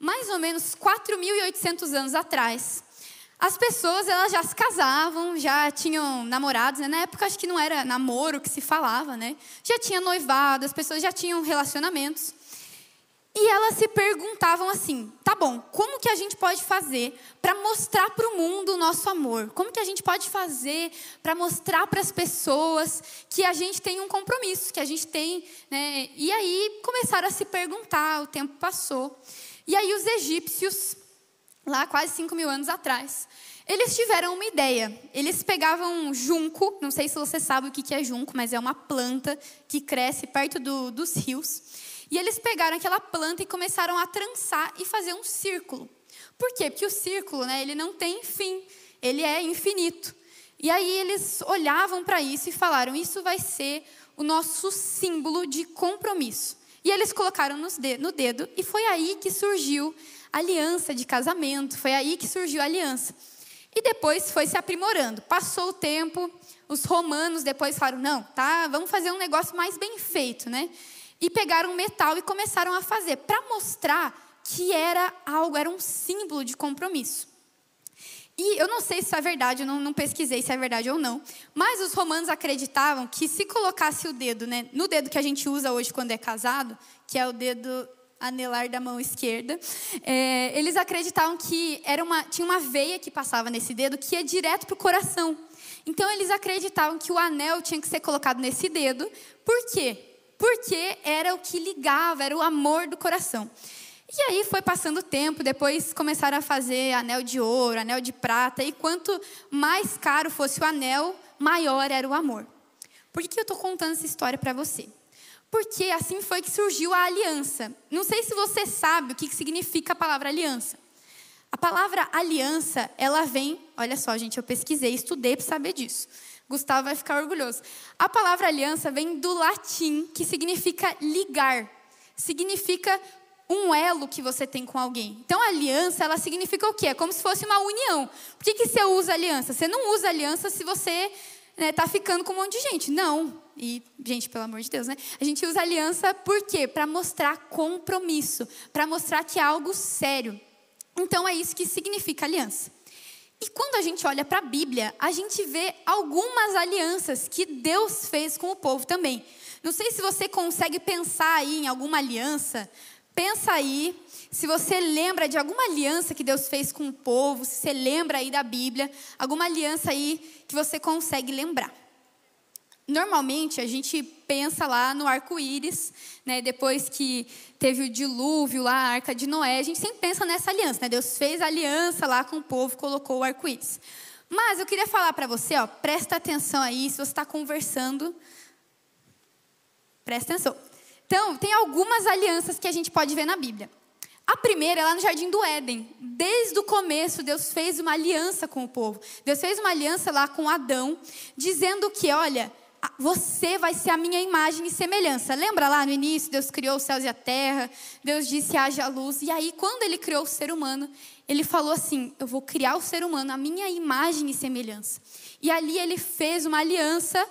mais ou menos 4.800 anos atrás, as pessoas elas já se casavam, já tinham namorados, né? Na época acho que não era namoro que se falava, né? Já tinha noivado, as pessoas já tinham relacionamentos. E elas se perguntavam assim, tá bom, como que a gente pode fazer para mostrar para o mundo o nosso amor? Como que a gente pode fazer para mostrar para as pessoas que a gente tem um compromisso, que a gente tem, né? E aí começaram a se perguntar, o tempo passou. E aí os egípcios, lá quase 5.000 anos atrás, eles tiveram uma ideia. Eles pegavam junco, não sei se você sabe o que é junco, mas é uma planta que cresce perto dos rios. E eles pegaram aquela planta e começaram a trançar e fazer um círculo. Por quê? Porque o círculo, né, ele não tem fim, ele é infinito. E aí eles olhavam para isso e falaram, isso vai ser o nosso símbolo de compromisso. E eles colocaram no dedo e foi aí que surgiu a aliança de casamento, foi aí que surgiu a aliança. E depois foi se aprimorando. Passou o tempo, os romanos depois falaram, não, tá, vamos fazer um negócio mais bem feito, né? E pegaram metal e começaram a fazer, para mostrar que era algo, era um símbolo de compromisso. E eu não sei se isso é verdade, eu não pesquisei se é verdade ou não, mas os romanos acreditavam que se colocasse o dedo, né, no dedo que a gente usa hoje quando é casado, que é o dedo anelar da mão esquerda, eles acreditavam que tinha uma veia que passava nesse dedo que ia direto para o coração. Então eles acreditavam que o anel tinha que ser colocado nesse dedo. Por quê? Porque era o que ligava, era o amor do coração. E aí foi passando o tempo, depois começaram a fazer anel de ouro, anel de prata, e quanto mais caro fosse o anel, maior era o amor. Por que eu estou contando essa história para você? Porque assim foi que surgiu a aliança. Não sei se você sabe o que significa a palavra aliança. A palavra aliança, ela vem, olha só gente, eu pesquisei, estudei para saber disso. Gustavo vai ficar orgulhoso. A palavra aliança vem do latim, que significa ligar. Significa um elo que você tem com alguém. Então, a aliança, ela significa o quê? É como se fosse uma união. Por que você usa aliança? Você não usa aliança se você está ficando com um monte de gente. Não. E, gente, pelo amor de Deus, né? A gente usa aliança por quê? Para mostrar compromisso. Para mostrar que é algo sério. Então, é isso que significa aliança. E quando a gente olha para a Bíblia, a gente vê algumas alianças que Deus fez com o povo também. Não sei se você consegue pensar aí em alguma aliança. Pensa aí, se você lembra de alguma aliança que Deus fez com o povo, se você lembra aí da Bíblia, alguma aliança aí que você consegue lembrar. Normalmente a gente pensa lá no arco-íris, né? Depois que teve o dilúvio lá, a Arca de Noé, a gente sempre pensa nessa aliança, né? Deus fez a aliança lá com o povo, colocou o arco-íris. Mas eu queria falar para você, ó, presta atenção aí, se você está conversando, presta atenção. Então, tem algumas alianças que a gente pode ver na Bíblia. A primeira é lá no Jardim do Éden. Desde o começo, Deus fez uma aliança com o povo. Deus fez uma aliança lá com Adão, dizendo que, olha, você vai ser a minha imagem e semelhança. Lembra lá no início, Deus criou os céus e a terra, Deus disse, haja luz. E aí, quando Ele criou o ser humano, Ele falou assim, eu vou criar o ser humano, a minha imagem e semelhança. E ali Ele fez uma aliança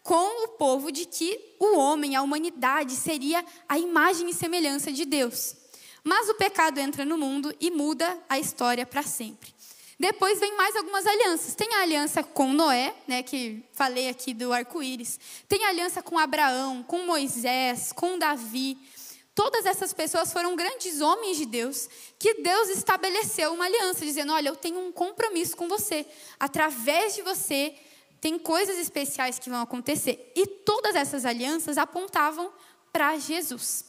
com o povo de que o homem, a humanidade, seria a imagem e semelhança de Deus. Mas o pecado entra no mundo e muda a história para sempre. Depois vem mais algumas alianças. Tem a aliança com Noé, né, que falei aqui do arco-íris. Tem a aliança com Abraão, com Moisés, com Davi. Todas essas pessoas foram grandes homens de Deus, que Deus estabeleceu uma aliança, dizendo, olha, eu tenho um compromisso com você. Através de você, tem coisas especiais que vão acontecer. E todas essas alianças apontavam para Jesus.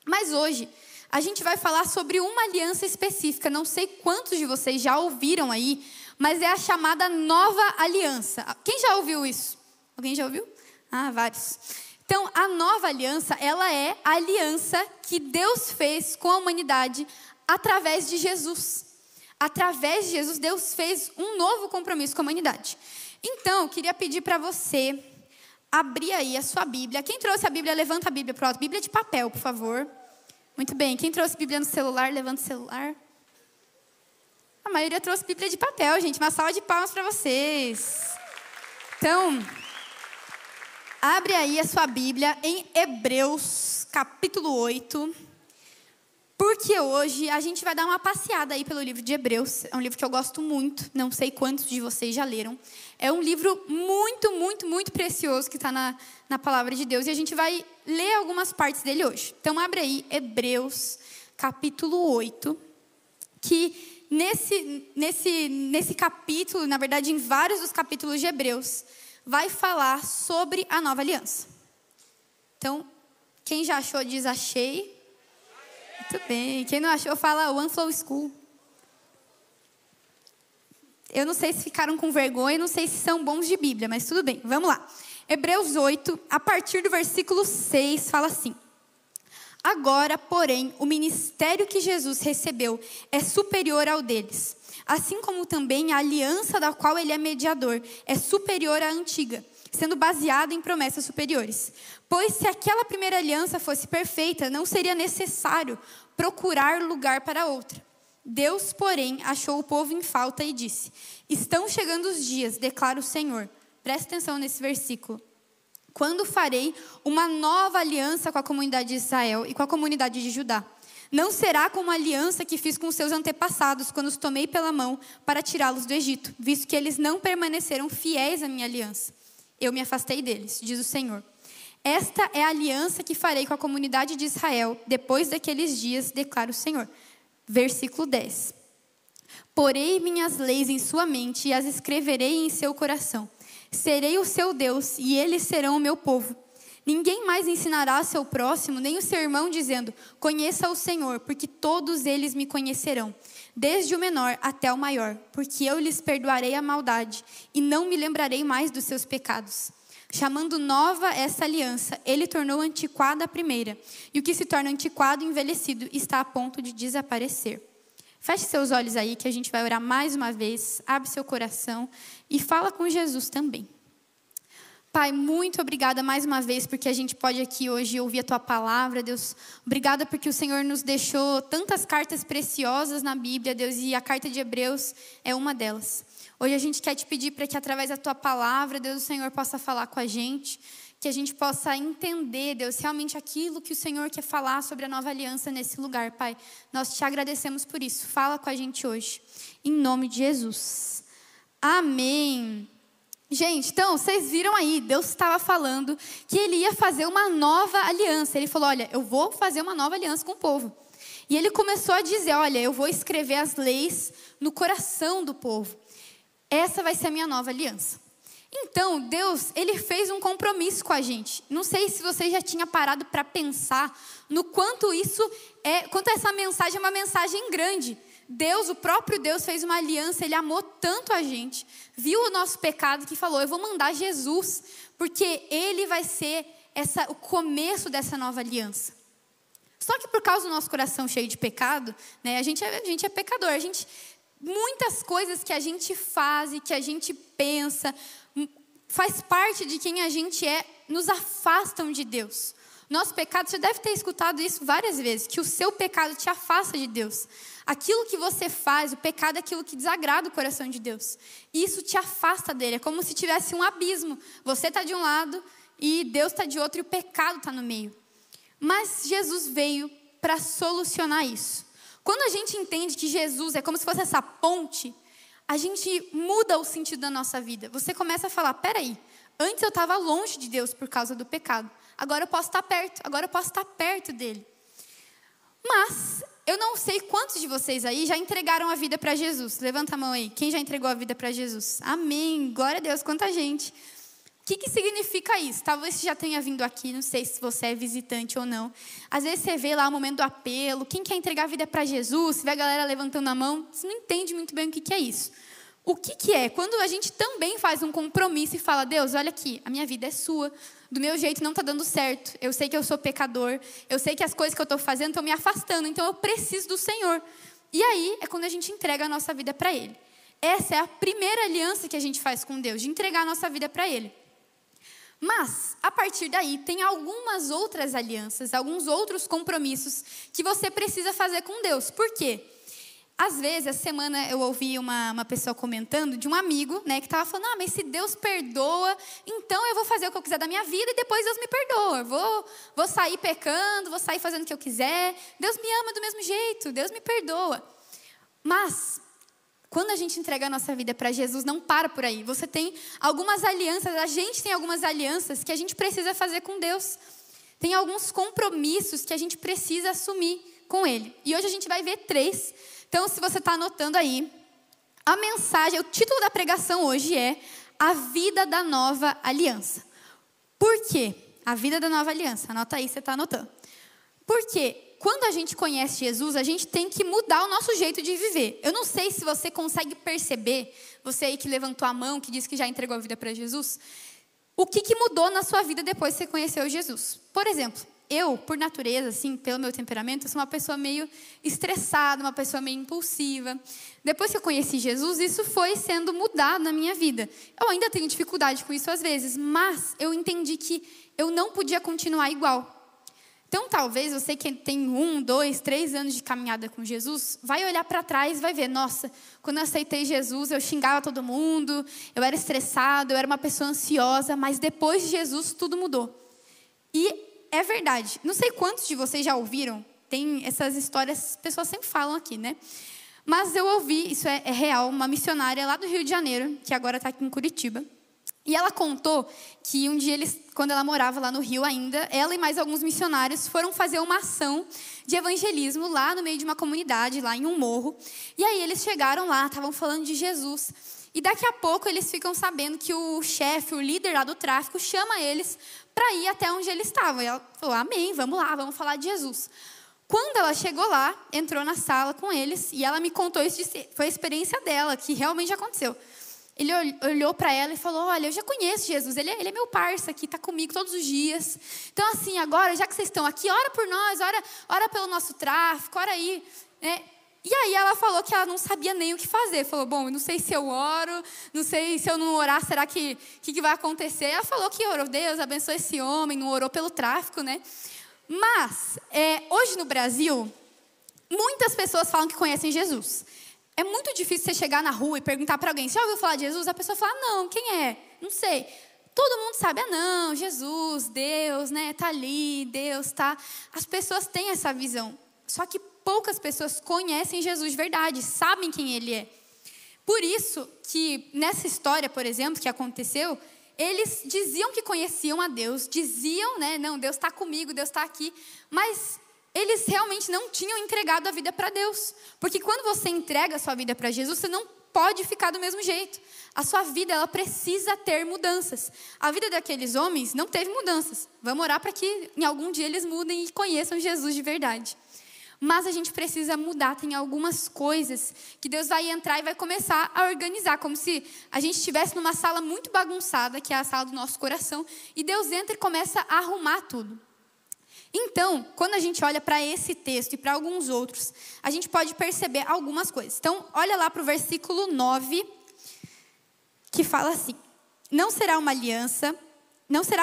Mas hoje, a gente vai falar sobre uma aliança específica. Não sei quantos de vocês já ouviram aí, mas é a chamada Nova Aliança. Quem já ouviu isso? Alguém já ouviu? Ah, vários. Então, a Nova Aliança, ela é a aliança que Deus fez com a humanidade através de Jesus. Através de Jesus, Deus fez um novo compromisso com a humanidade. Então, eu queria pedir para você abrir aí a sua Bíblia. Quem trouxe a Bíblia, levanta a Bíblia para o alto. Bíblia de papel, por favor. Muito bem. Quem trouxe Bíblia no celular, levanta o celular. A maioria trouxe Bíblia de papel, gente. Uma salva de palmas para vocês. Então, abre aí a sua Bíblia em Hebreus, capítulo 8. Porque hoje a gente vai dar uma passeada aí pelo livro de Hebreus. É um livro que eu gosto muito, não sei quantos de vocês já leram. É um livro muito, muito, muito precioso que está na palavra de Deus. E a gente vai ler algumas partes dele hoje. Então abre aí Hebreus capítulo 8, que nesse capítulo, na verdade em vários dos capítulos de Hebreus, vai falar sobre a nova aliança. Então, quem já achou diz achei. Muito bem. Quem não achou, fala One Flow School. Eu não sei se ficaram com vergonha, não sei se são bons de Bíblia, mas tudo bem. Vamos lá. Hebreus 8, a partir do versículo 6, fala assim: agora, porém, o ministério que Jesus recebeu é superior ao deles. Assim como também a aliança da qual ele é mediador é superior à antiga, sendo baseada em promessas superiores. Pois se aquela primeira aliança fosse perfeita, não seria necessário procurar lugar para outra. Deus, porém, achou o povo em falta e disse: estão chegando os dias, declara o Senhor. Presta atenção nesse versículo. Quando farei uma nova aliança com a comunidade de Israel e com a comunidade de Judá. Não será como a aliança que fiz com seus antepassados, quando os tomei pela mão para tirá-los do Egito, visto que eles não permaneceram fiéis à minha aliança. Eu me afastei deles, diz o Senhor. Esta é a aliança que farei com a comunidade de Israel depois daqueles dias, declara o Senhor. Versículo 10. Porei minhas leis em sua mente e as escreverei em seu coração. Serei o seu Deus e eles serão o meu povo. Ninguém mais ensinará ao seu próximo, nem o seu irmão, dizendo: conheça o Senhor, porque todos eles me conhecerão, desde o menor até o maior, porque eu lhes perdoarei a maldade e não me lembrarei mais dos seus pecados. Chamando nova essa aliança, ele tornou antiquada a primeira, e o que se torna antiquado e envelhecido está a ponto de desaparecer. Feche seus olhos aí, que a gente vai orar mais uma vez. Abre seu coração e fala com Jesus também. Pai, muito obrigada mais uma vez porque a gente pode aqui hoje ouvir a Tua palavra, Deus. Obrigada porque o Senhor nos deixou tantas cartas preciosas na Bíblia, Deus, e a carta de Hebreus é uma delas. Hoje a gente quer te pedir para que através da Tua palavra, Deus, o Senhor possa falar com a gente, que a gente possa entender, Deus, realmente aquilo que o Senhor quer falar sobre a nova aliança nesse lugar, Pai. Nós te agradecemos por isso. Fala com a gente hoje, em nome de Jesus. Amém. Gente, então, vocês viram aí, Deus estava falando que Ele ia fazer uma nova aliança. Ele falou: olha, eu vou fazer uma nova aliança com o povo. E Ele começou a dizer: olha, eu vou escrever as leis no coração do povo. Essa vai ser a minha nova aliança. Então, Deus, Ele fez um compromisso com a gente. Não sei se você já tinha parado para pensar no quanto quanto essa mensagem é uma mensagem grande. Deus, o próprio Deus, fez uma aliança, Ele amou tanto a gente, viu o nosso pecado que falou: eu vou mandar Jesus, porque Ele vai ser o começo dessa nova aliança. Só que por causa do nosso coração cheio de pecado, né, a gente é pecador, muitas coisas que a gente faz e que a gente pensa, faz parte de quem a gente é, nos afastam de Deus. Nosso pecado, você deve ter escutado isso várias vezes, que o seu pecado te afasta de Deus. Aquilo que você faz, o pecado é aquilo que desagrada o coração de Deus. E isso te afasta dele, é como se tivesse um abismo. Você está de um lado e Deus está de outro e o pecado está no meio. Mas Jesus veio para solucionar isso. Quando a gente entende que Jesus é como se fosse essa ponte, a gente muda o sentido da nossa vida. Você começa a falar: peraí, antes eu estava longe de Deus por causa do pecado. Agora eu posso estar perto, agora eu posso estar perto dele. Mas eu não sei quantos de vocês aí já entregaram a vida para Jesus. Levanta a mão aí, quem já entregou a vida para Jesus? Amém, glória a Deus, quanta gente. O que significa isso? Talvez você já tenha vindo aqui, não sei se você é visitante ou não. Às vezes você vê lá o momento do apelo, quem quer entregar a vida para Jesus, você vê a galera levantando a mão, você não entende muito bem o que é isso. O que é? Quando a gente também faz um compromisso e fala: Deus, olha aqui, a minha vida é sua, do meu jeito não está dando certo, eu sei que eu sou pecador, eu sei que as coisas que eu estou fazendo estão me afastando, então eu preciso do Senhor. E aí é quando a gente entrega a nossa vida para Ele. Essa é a primeira aliança que a gente faz com Deus, de entregar a nossa vida para Ele. Mas, a partir daí, tem algumas outras alianças, alguns outros compromissos que você precisa fazer com Deus. Por quê? Às vezes, essa semana eu ouvi uma pessoa comentando de um amigo, né, que estava falando, mas se Deus perdoa, então eu vou fazer o que eu quiser da minha vida e depois Deus me perdoa. Vou sair pecando, vou sair fazendo o que eu quiser. Deus me ama do mesmo jeito, Deus me perdoa. Mas, quando a gente entrega a nossa vida para Jesus, não para por aí. Você tem algumas alianças, a gente tem algumas alianças que a gente precisa fazer com Deus. Tem alguns compromissos que a gente precisa assumir com Ele. E hoje a gente vai ver 3. Então, se você está anotando aí, a mensagem, o título da pregação hoje é A Vida da Nova Aliança. Por quê? A Vida da Nova Aliança. Anota aí, você está anotando. Porque quando a gente conhece Jesus, a gente tem que mudar o nosso jeito de viver. Eu não sei se você consegue perceber, você aí que levantou a mão, que disse que já entregou a vida para Jesus, o que mudou na sua vida depois que você conheceu Jesus. Por exemplo, eu, por natureza, assim, pelo meu temperamento, eu sou uma pessoa meio estressada, uma pessoa meio impulsiva. Depois que eu conheci Jesus, isso foi sendo mudado na minha vida. Eu ainda tenho dificuldade com isso às vezes, mas eu entendi que eu não podia continuar igual. Então, talvez você que tem 1, 2, 3 anos de caminhada com Jesus, vai olhar para trás e vai ver, nossa, quando eu aceitei Jesus, eu xingava todo mundo, eu era estressado, eu era uma pessoa ansiosa, mas depois de Jesus, tudo mudou. E é verdade. Não sei quantos de vocês já ouviram. Tem essas histórias, as pessoas sempre falam aqui, né? Mas eu ouvi, isso é real, uma missionária lá do Rio de Janeiro, que agora está aqui em Curitiba. E ela contou que um dia, quando ela morava lá no Rio ainda, ela e mais alguns missionários foram fazer uma ação de evangelismo lá no meio de uma comunidade, lá em um morro. E aí eles chegaram lá, estavam falando de Jesus. E daqui a pouco eles ficam sabendo que o chefe, o líder lá do tráfico, chama eles para ir até onde eles estavam. E ela falou, amém, vamos lá, vamos falar de Jesus. Quando ela chegou lá, entrou na sala com eles, e ela me contou, isso foi a experiência dela, que realmente aconteceu. Ele olhou para ela e falou, olha, eu já conheço Jesus, ele é meu parça aqui, está comigo todos os dias. Então assim, agora, já que vocês estão aqui, ora por nós, ora pelo nosso tráfico, ora aí, né? E aí ela falou que ela não sabia nem o que fazer. Falou, bom, eu não sei se eu oro, não sei se eu não orar, será que vai acontecer? Ela falou que orou, Deus abençoe esse homem, não orou pelo tráfico, né? Mas, hoje no Brasil, muitas pessoas falam que conhecem Jesus. É muito difícil você chegar na rua e perguntar para alguém, você já ouviu falar de Jesus? A pessoa fala, não, quem é? Não sei. Todo mundo sabe, não, Jesus, Deus, né? Tá ali, Deus, tá. As pessoas têm essa visão. Só que poucas pessoas conhecem Jesus de verdade, sabem quem Ele é. Por isso que nessa história, por exemplo, que aconteceu, eles diziam que conheciam a Deus, diziam, né, não, Deus está comigo, Deus está aqui, mas eles realmente não tinham entregado a vida para Deus. Porque quando você entrega a sua vida para Jesus, você não pode ficar do mesmo jeito. A sua vida, ela precisa ter mudanças. A vida daqueles homens não teve mudanças. Vamos orar para que em algum dia eles mudem e conheçam Jesus de verdade. Mas a gente precisa mudar, tem algumas coisas que Deus vai entrar e vai começar a organizar, como se a gente estivesse numa sala muito bagunçada, que é a sala do nosso coração, e Deus entra e começa a arrumar tudo. Então, quando a gente olha para esse texto e para alguns outros, a gente pode perceber algumas coisas. Então, olha lá para o versículo 9, que fala assim, não será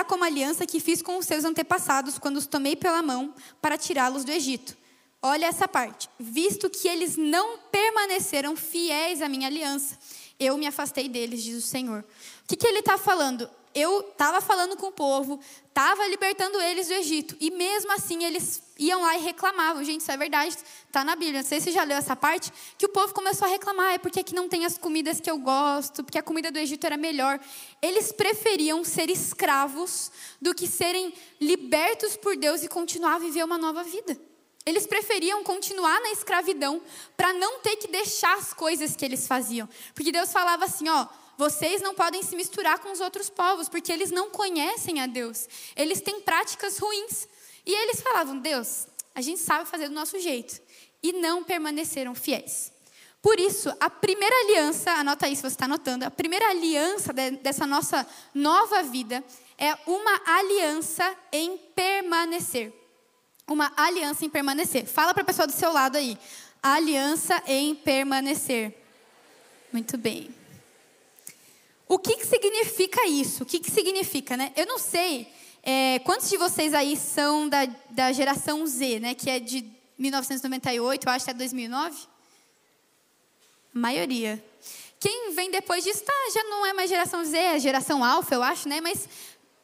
como a aliança que fiz com os seus antepassados, quando os tomei pela mão para tirá-los do Egito. Olha essa parte. Visto que eles não permaneceram fiéis à minha aliança, eu me afastei deles, diz o Senhor. O que ele está falando? Eu estava falando com o povo, estava libertando eles do Egito. E mesmo assim eles iam lá e reclamavam. Gente, isso é verdade, está na Bíblia. Não sei se você já leu essa parte, que o povo começou a reclamar. Por que não tem as comidas que eu gosto? Porque a comida do Egito era melhor. Eles preferiam ser escravos do que serem libertos por Deus e continuar a viver uma nova vida. Eles preferiam continuar na escravidão para não ter que deixar as coisas que eles faziam. Porque Deus falava assim, ó, vocês não podem se misturar com os outros povos, porque eles não conhecem a Deus. Eles têm práticas ruins. E eles falavam, Deus, a gente sabe fazer do nosso jeito. E não permaneceram fiéis. Por isso, a primeira aliança, anota aí se você está anotando, a primeira aliança dessa nossa nova vida é uma aliança em permanecer. Uma aliança em permanecer. Fala para a pessoa do seu lado aí. Aliança em permanecer. Muito bem. O que significa isso? O que significa, né? Eu não sei quantos de vocês aí são da geração Z, né? Que é de 1998, eu acho que é 2009. A maioria. Quem vem depois disso, já não é mais geração Z, é geração alfa, eu acho, né? Mas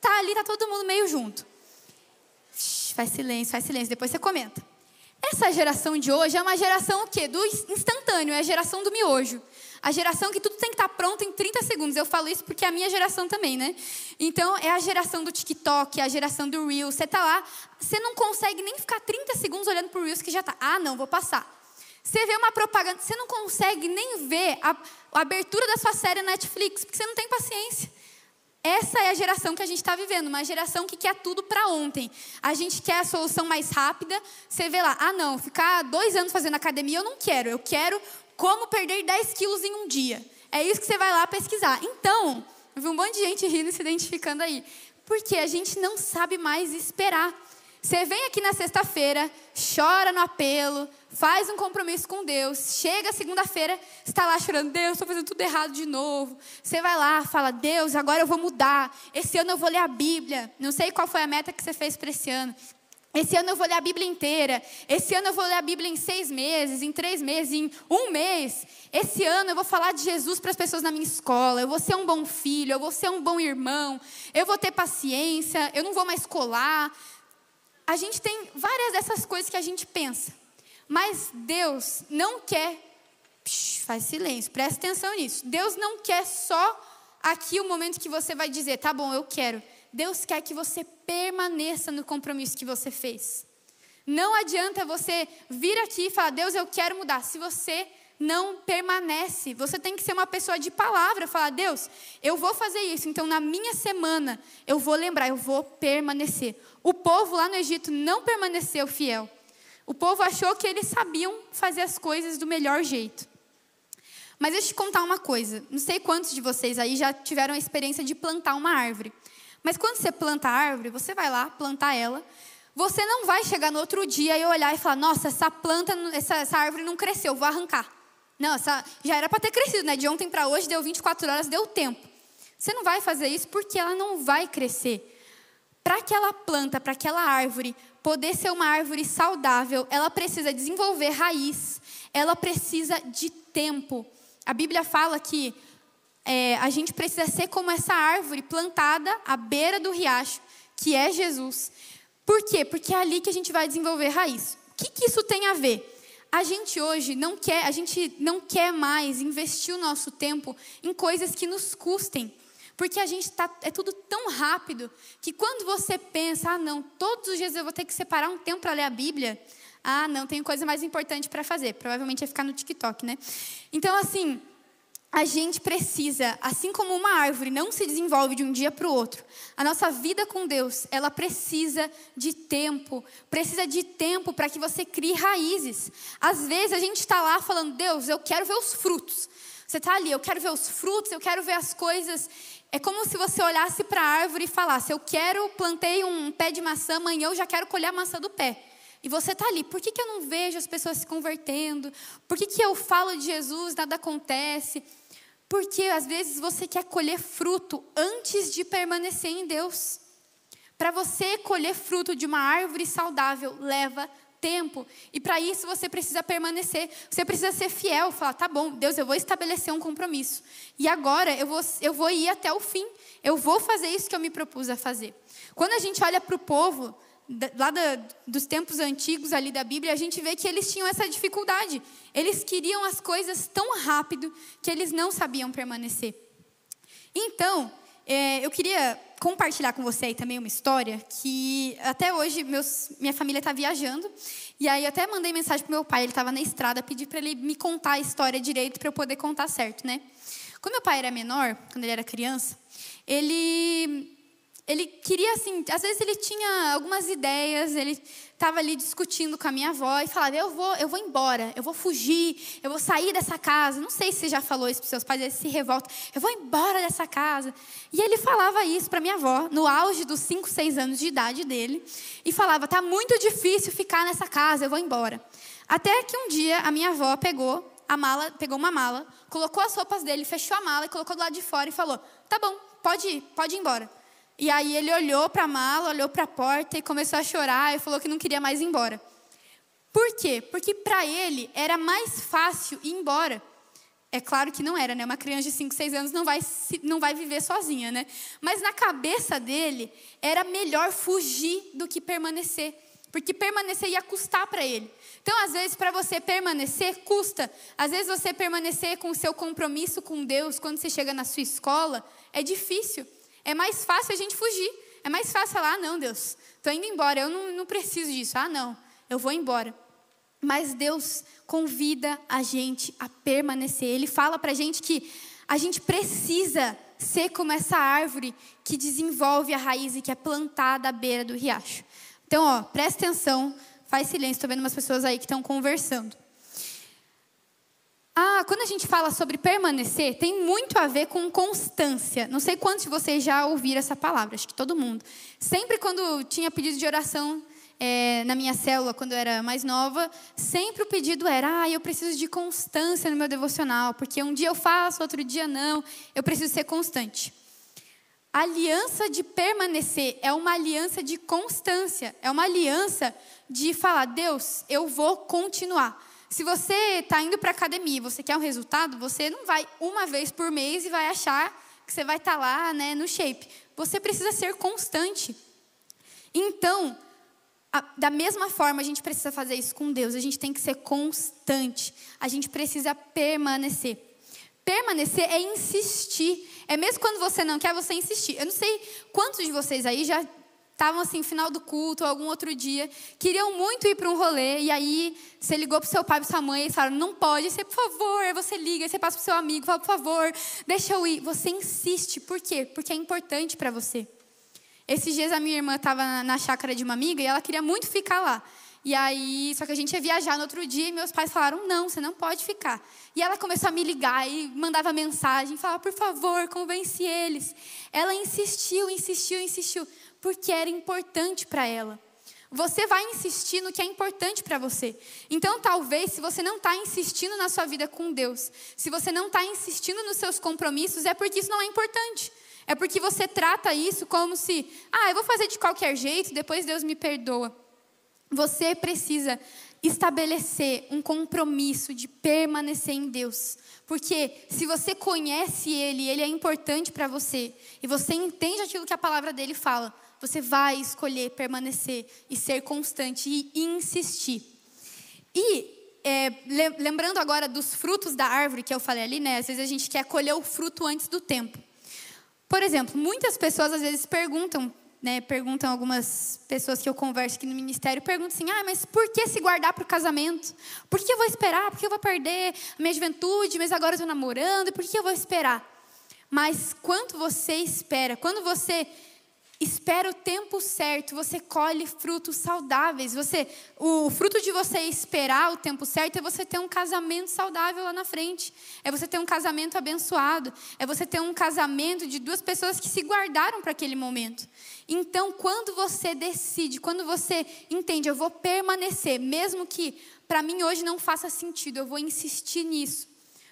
ali, tá todo mundo meio junto. Faz silêncio, depois você comenta. Essa geração de hoje é uma geração o quê? Do instantâneo, é a geração do miojo. A geração que tudo tem que estar pronto em 30 segundos. Eu falo isso porque é a minha geração também, né? Então, é a geração do TikTok, é a geração do Reels. Você tá lá, você não consegue nem ficar 30 segundos olhando pro Reels que já tá. Não, vou passar. Você vê uma propaganda, você não consegue nem ver a abertura da sua série na Netflix, porque você não tem paciência. Essa é a geração que a gente está vivendo, uma geração que quer tudo para ontem. A gente quer a solução mais rápida. Você vê lá, não, ficar 2 anos fazendo academia eu não quero. Eu quero como perder 10 quilos em um dia. É isso que você vai lá pesquisar. Então, eu vi um monte de gente rindo e se identificando aí. Porque a gente não sabe mais esperar. Você vem aqui na sexta-feira, chora no apelo, faz um compromisso com Deus. Chega segunda-feira, você está lá chorando, Deus, estou fazendo tudo errado de novo. Você vai lá, fala, Deus, agora eu vou mudar. Esse ano eu vou ler a Bíblia. Não sei qual foi a meta que você fez para esse ano. Esse ano eu vou ler a Bíblia inteira. Esse ano eu vou ler a Bíblia em 6 meses, em 3 meses, em 1 mês. Esse ano eu vou falar de Jesus para as pessoas na minha escola. Eu vou ser um bom filho, eu vou ser um bom irmão. Eu vou ter paciência, eu não vou mais colar. A gente tem várias dessas coisas que a gente pensa. Mas Deus não quer... faz silêncio, presta atenção nisso. Deus não quer só aqui o momento que você vai dizer, tá bom, eu quero. Deus quer que você permaneça no compromisso que você fez. Não adianta você vir aqui e falar, Deus, eu quero mudar. Se você não permanece, você tem que ser uma pessoa de palavra. Falar, Deus, eu vou fazer isso. Então, na minha semana, eu vou lembrar, eu vou permanecer. O povo lá no Egito não permaneceu fiel. O povo achou que eles sabiam fazer as coisas do melhor jeito. Mas deixa eu te contar uma coisa. Não sei quantos de vocês aí já tiveram a experiência de plantar uma árvore. Mas quando você planta a árvore, você vai lá plantar ela. Você não vai chegar no outro dia e olhar e falar, nossa, essa árvore não cresceu, vou arrancar. Não, já era para ter crescido, né? De ontem para hoje deu 24 horas, deu tempo. Você não vai fazer isso porque ela não vai crescer. Para aquela planta, para aquela árvore poder ser uma árvore saudável, ela precisa desenvolver raiz, ela precisa de tempo. A Bíblia fala que a gente precisa ser como essa árvore plantada à beira do riacho, que é Jesus. Por quê? Porque é ali que a gente vai desenvolver raiz. O que isso tem a ver? A gente hoje não quer mais investir o nosso tempo em coisas que nos custem. Porque é tudo tão rápido que quando você pensa, não, todos os dias eu vou ter que separar um tempo para ler a Bíblia. Não, tenho coisa mais importante para fazer. Provavelmente é ficar no TikTok, né? Então, assim, a gente precisa, assim como uma árvore não se desenvolve de um dia para o outro, a nossa vida com Deus, ela precisa de tempo para que você crie raízes. Às vezes a gente está lá falando, Deus, eu quero ver os frutos. Você está ali, eu quero ver os frutos, eu quero ver as coisas. É como se você olhasse para a árvore e falasse, plantei um pé de maçã, amanhã eu já quero colher a maçã do pé. E você está ali, por que eu não vejo as pessoas se convertendo? Por que eu falo de Jesus, nada acontece? Porque às vezes você quer colher fruto antes de permanecer em Deus. Para você colher fruto de uma árvore saudável, leva tempo. E para isso você precisa permanecer. Você precisa ser fiel, falar, tá bom, Deus, eu vou estabelecer um compromisso. E agora eu vou ir até o fim. Eu vou fazer isso que eu me propus a fazer. Quando a gente olha para o povo, dos tempos antigos ali da Bíblia, a gente vê que eles tinham essa dificuldade. Eles queriam as coisas tão rápido que eles não sabiam permanecer. Então, eu queria compartilhar com você aí também uma história que até hoje minha família está viajando. E aí eu até mandei mensagem para meu pai, ele estava na estrada, pedi para ele me contar a história direito para eu poder contar certo, né? Quando meu pai era menor, quando ele era criança, ele queria, assim, às vezes ele tinha algumas ideias, ele estava ali discutindo com a minha avó e falava, eu vou embora, eu vou fugir, eu vou sair dessa casa. Não sei se você já falou isso para os seus pais, eles se revoltam, eu vou embora dessa casa. E ele falava isso para minha avó, no auge dos 5, 6 anos de idade dele, e falava, tá muito difícil ficar nessa casa, eu vou embora. Até que um dia a minha avó pegou uma mala, colocou as roupas dele, fechou a mala e colocou do lado de fora e falou, tá bom, pode ir embora. E aí ele olhou para a mala, olhou para a porta e começou a chorar e falou que não queria mais ir embora. Por quê? Porque para ele era mais fácil ir embora. É claro que não era, né? Uma criança de 5, 6 anos não vai viver sozinha, né? Mas na cabeça dele, era melhor fugir do que permanecer. Porque permanecer ia custar para ele. Então, às vezes, para você permanecer, custa. Às vezes, você permanecer com o seu compromisso com Deus, quando você chega na sua escola, é difícil. É mais fácil a gente fugir. É mais fácil falar, não, Deus, estou indo embora, eu não preciso disso. Não, eu vou embora. Mas Deus convida a gente a permanecer. Ele fala para a gente que a gente precisa ser como essa árvore que desenvolve a raiz e que é plantada à beira do riacho. Então, presta atenção, faz silêncio, estou vendo umas pessoas aí que estão conversando. Quando a gente fala sobre permanecer, tem muito a ver com constância. Não sei quantos de vocês já ouviram essa palavra, acho que todo mundo. Sempre quando tinha pedido de oração na minha célula, quando eu era mais nova, sempre o pedido era, eu preciso de constância no meu devocional, porque um dia eu faço, outro dia não, eu preciso ser constante. A aliança de permanecer é uma aliança de constância, é uma aliança de falar, Deus, eu vou continuar. Se você está indo para a academia e você quer um resultado, você não vai uma vez por mês e vai achar que você vai estar lá, né, no shape. Você precisa ser constante. Então, da mesma forma, a gente precisa fazer isso com Deus. A gente tem que ser constante. A gente precisa permanecer. Permanecer é insistir. É mesmo quando você não quer, você insistir. Eu não sei quantos de vocês aí já estavam assim, final do culto ou algum outro dia, queriam muito ir para um rolê, e aí você ligou para o seu pai e para sua mãe e falaram, não pode, aí você, por favor, aí você liga, aí você passa para o seu amigo, fala, por favor, deixa eu ir. Você insiste, por quê? Porque é importante para você. Esses dias a minha irmã estava na chácara de uma amiga e ela queria muito ficar lá. E aí, só que a gente ia viajar no outro dia e meus pais falaram, não, você não pode ficar. E ela começou a me ligar e mandava mensagem, falava, por favor, convence eles. Ela insistiu, porque era importante para ela. Você vai insistir no que é importante para você. Então, talvez, se você não está insistindo na sua vida com Deus, se você não está insistindo nos seus compromissos, é porque isso não é importante. É porque você trata isso como se, eu vou fazer de qualquer jeito, depois Deus me perdoa. Você precisa estabelecer um compromisso de permanecer em Deus. Porque se você conhece Ele, Ele é importante para você, e você entende aquilo que a palavra dele fala, você vai escolher permanecer e ser constante e insistir. E lembrando agora dos frutos da árvore que eu falei ali, né? Às vezes a gente quer colher o fruto antes do tempo. Por exemplo, muitas pessoas às vezes perguntam algumas pessoas que eu converso aqui no ministério, perguntam assim, mas por que se guardar para o casamento? Por que eu vou esperar? Por que eu vou perder a minha juventude? Mas agora eu estou namorando, por que eu vou esperar? Mas quando você espera, quando você espera o tempo certo, você colhe frutos saudáveis. O fruto de você esperar o tempo certo é você ter um casamento saudável lá na frente. É você ter um casamento abençoado. É você ter um casamento de duas pessoas que se guardaram para aquele momento. Então, quando você decide, quando você entende, eu vou permanecer, mesmo que para mim hoje não faça sentido, eu vou insistir nisso.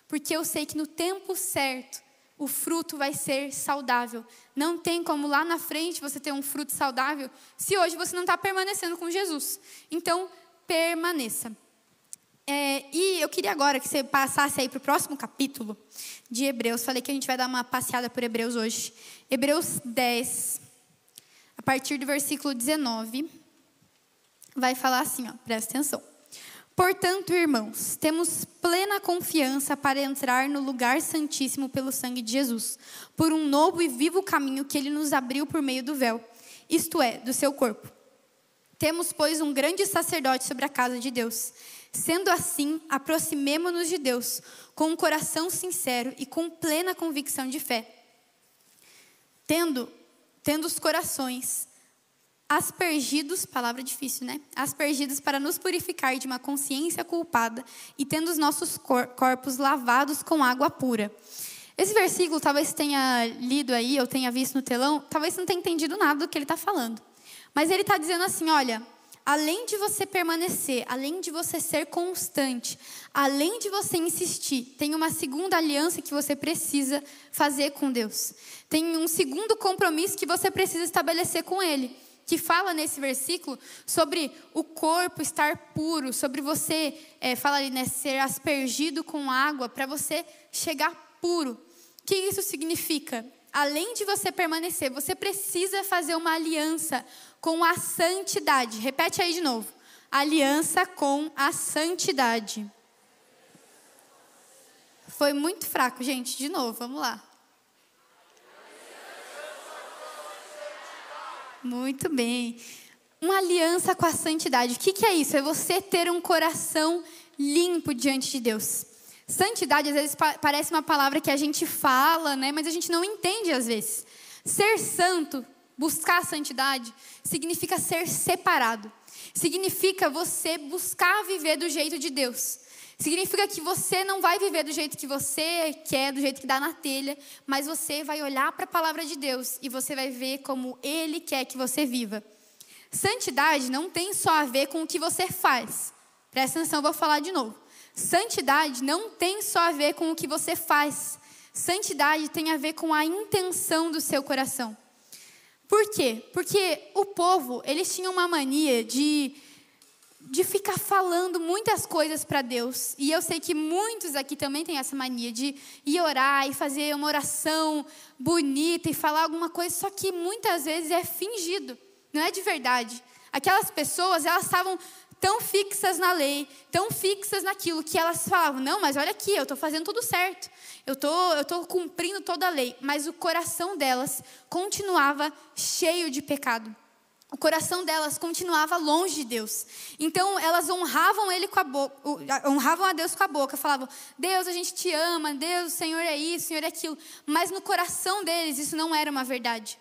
Porque eu sei que no tempo certo, o fruto vai ser saudável. Não tem como lá na frente você ter um fruto saudável se hoje você não está permanecendo com Jesus. Então, permaneça. E eu queria agora que você passasse aí para o próximo capítulo de Hebreus. Falei que a gente vai dar uma passeada por Hebreus hoje. Hebreus 10, a partir do versículo 19, vai falar assim, presta atenção. Portanto, irmãos, temos plena confiança para entrar no lugar santíssimo pelo sangue de Jesus, por um novo e vivo caminho que Ele nos abriu por meio do véu, isto é, do seu corpo. Temos, pois, um grande sacerdote sobre a casa de Deus. Sendo assim, aproximemo-nos de Deus, com um coração sincero e com plena convicção de fé. Tendo os corações aspergidos, palavra difícil, né? Aspergidos para nos purificar de uma consciência culpada e tendo os nossos corpos lavados com água pura. Esse versículo, talvez tenha lido aí, ou tenha visto no telão, talvez não tenha entendido nada do que ele está falando. Mas ele está dizendo assim, olha, além de você permanecer, além de você ser constante, além de você insistir, tem uma segunda aliança que você precisa fazer com Deus. Tem um segundo compromisso que você precisa estabelecer com Ele, que fala nesse versículo sobre o corpo estar puro, sobre você, fala ali, né, ser aspergido com água para você chegar puro. O que isso significa? Além de você permanecer, você precisa fazer uma aliança com a santidade. Repete aí de novo. Aliança com a santidade. Foi muito fraco, gente. De novo, vamos lá. Muito bem. Uma aliança com a santidade. O que é isso? É você ter um coração limpo diante de Deus. Santidade, às vezes, parece uma palavra que a gente fala, né? Mas a gente não entende, às vezes. Ser santo, buscar a santidade, significa ser separado. Significa você buscar viver do jeito de Deus. Significa que você não vai viver do jeito que você quer, do jeito que dá na telha, mas você vai olhar para a palavra de Deus e você vai ver como Ele quer que você viva. Santidade não tem só a ver com o que você faz. Presta atenção, eu vou falar de novo. Santidade não tem só a ver com o que você faz. Santidade tem a ver com a intenção do seu coração. Por quê? Porque o povo, eles tinham uma mania de ficar falando muitas coisas para Deus. E eu sei que muitos aqui também têm essa mania de ir orar e fazer uma oração bonita e falar alguma coisa, só que muitas vezes é fingido, não é de verdade. Aquelas pessoas, elas estavam tão fixas na lei, tão fixas naquilo, que elas falavam, não, mas olha aqui, eu estou fazendo tudo certo, eu tô cumprindo toda a lei, mas o coração delas continuava cheio de pecado. O coração delas continuava longe de Deus. Então, elas honravam Ele com a boca, honravam a Deus com a boca, falavam, Deus, a gente te ama, Deus, o Senhor é isso, o Senhor é aquilo. Mas no coração deles, isso não era uma verdade.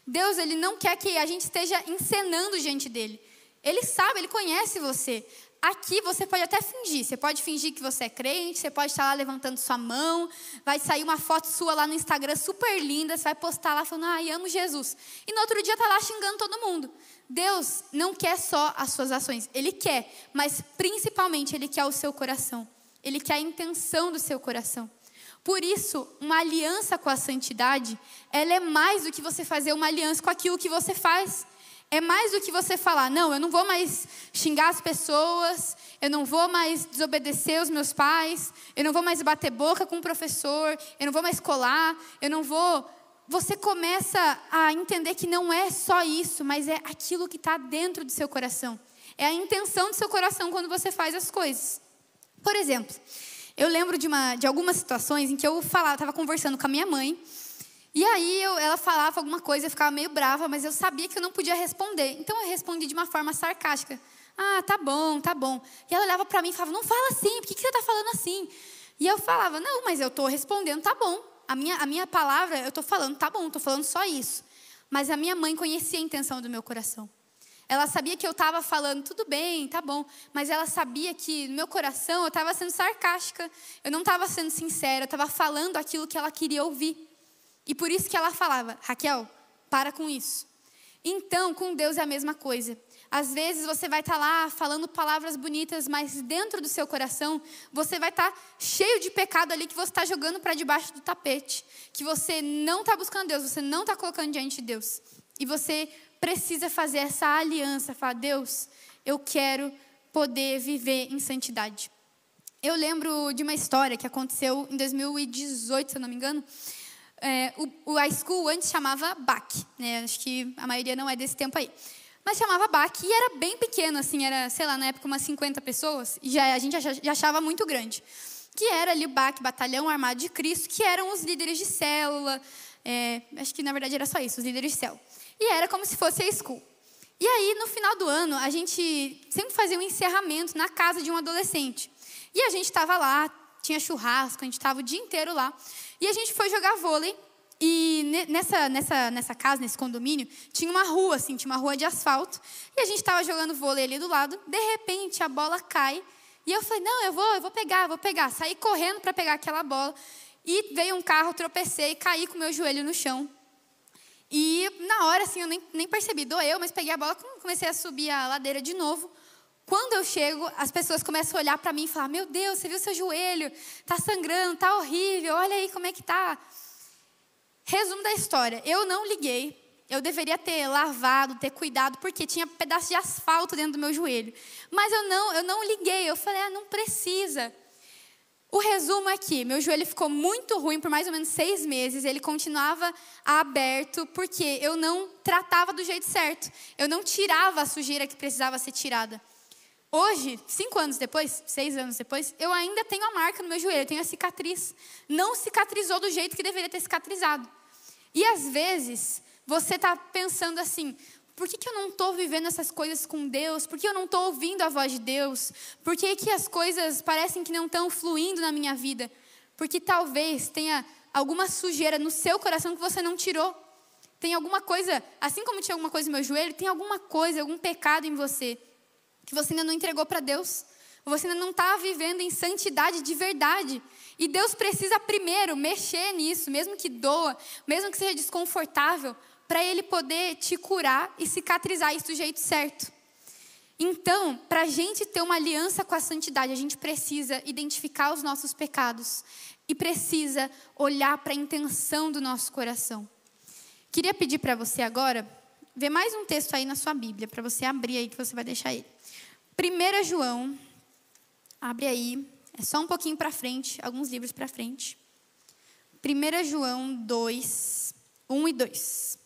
Deus, Ele não quer que a gente esteja encenando diante dEle. Ele sabe, Ele conhece você. Aqui você pode até fingir. Você pode fingir que você é crente, você pode estar lá levantando sua mão, vai sair uma foto sua lá no Instagram super linda, você vai postar lá falando, ai, amo Jesus. E no outro dia está lá xingando todo mundo. Deus não quer só as suas ações, Ele quer, mas principalmente Ele quer o seu coração. Ele quer a intenção do seu coração. Por isso, uma aliança com a santidade, ela é mais do que você fazer uma aliança com aquilo que você faz. É mais do que você falar, não, eu não vou mais xingar as pessoas, eu não vou mais desobedecer os meus pais, eu não vou mais bater boca com o professor, eu não vou mais colar, eu não vou... Você começa a entender que não é só isso, mas é aquilo que está dentro do seu coração. É a intenção do seu coração quando você faz as coisas. Por exemplo, eu lembro de algumas situações em que eu estava conversando com a minha mãe, e aí ela falava alguma coisa, eu ficava meio brava, mas eu sabia que eu não podia responder. Então eu respondi de uma forma sarcástica. Ah, tá bom, tá bom. E ela olhava para mim e falava, não fala assim, por que você está falando assim? E eu falava, não, mas eu estou respondendo, tá bom. A minha palavra, eu estou falando, tá bom, estou falando só isso. Mas a minha mãe conhecia a intenção do meu coração. Ela sabia que eu estava falando, tudo bem, tá bom. Mas ela sabia que no meu coração eu estava sendo sarcástica. Eu não estava sendo sincera, eu estava falando aquilo que ela queria ouvir. E por isso que ela falava, Raquel, para com isso. Então, com Deus é a mesma coisa. Às vezes você vai estar lá falando palavras bonitas, mas dentro do seu coração, você vai estar cheio de pecado ali que você está jogando para debaixo do tapete. Que você não está buscando Deus, você não está colocando diante de Deus. E você precisa fazer essa aliança, falar, Deus, eu quero poder viver em santidade. Eu lembro de uma história que aconteceu em 2018, se eu não me engano. O iSchool antes chamava BAC, né? Acho que a maioria não é desse tempo aí. Mas chamava BAC e era bem pequeno, assim, era, sei lá, na época umas 50 pessoas, e a gente já achava muito grande. Que era ali o BAC, Batalhão Armado de Cristo, que eram os líderes de célula, acho que na verdade era só isso, os líderes de célula. E era como se fosse a school. E aí, no final do ano, a gente sempre fazia um encerramento na casa de um adolescente. E a gente estava lá, tinha churrasco, a gente estava o dia inteiro lá. E a gente foi jogar vôlei. E nessa casa, nesse condomínio, tinha uma rua, assim, tinha uma rua de asfalto. E a gente estava jogando vôlei ali do lado. De repente, a bola cai. E eu falei, não, eu vou pegar. Saí correndo para pegar aquela bola. E veio um carro, tropecei, caí com o meu joelho no chão. E na hora, assim, eu nem percebi, doeu, mas peguei a bola, comecei a subir a ladeira de novo. Quando eu chego, as pessoas começam a olhar para mim e falar, meu Deus, você viu seu joelho? Tá sangrando, tá horrível, olha aí como é que tá. Resumo da história, eu não liguei, Eu deveria ter lavado, ter cuidado, porque tinha pedaço de asfalto dentro do meu joelho. Mas eu não liguei, eu falei, não precisa. O resumo é que meu joelho ficou muito ruim por mais ou menos 6 meses. Ele continuava aberto porque eu não tratava do jeito certo. Eu não tirava a sujeira que precisava ser tirada. Hoje, 5 anos depois, 6 anos depois, eu ainda tenho a marca no meu joelho, eu tenho a cicatriz. Não cicatrizou do jeito que deveria ter cicatrizado. E às vezes, você está pensando assim, por que eu não estou vivendo essas coisas com Deus? Por que eu não estou ouvindo a voz de Deus? Por que as coisas parecem que não estão fluindo na minha vida? Porque talvez tenha alguma sujeira no seu coração que você não tirou. Tem alguma coisa, assim como tinha alguma coisa no meu joelho, tem alguma coisa, algum pecado em você que você ainda não entregou para Deus. Você ainda não está vivendo em santidade de verdade. E Deus precisa primeiro mexer nisso, mesmo que doa, mesmo que seja desconfortável, para Ele poder te curar e cicatrizar isso do jeito certo. Então, para a gente ter uma aliança com a santidade, a gente precisa identificar os nossos pecados e precisa olhar para a intenção do nosso coração. Queria pedir para você agora, ver mais um texto aí na sua Bíblia, para você abrir aí que você vai deixar ele. 1 João, abre aí, é só um pouquinho para frente, alguns livros para frente. 1 João 2, 1 e 2.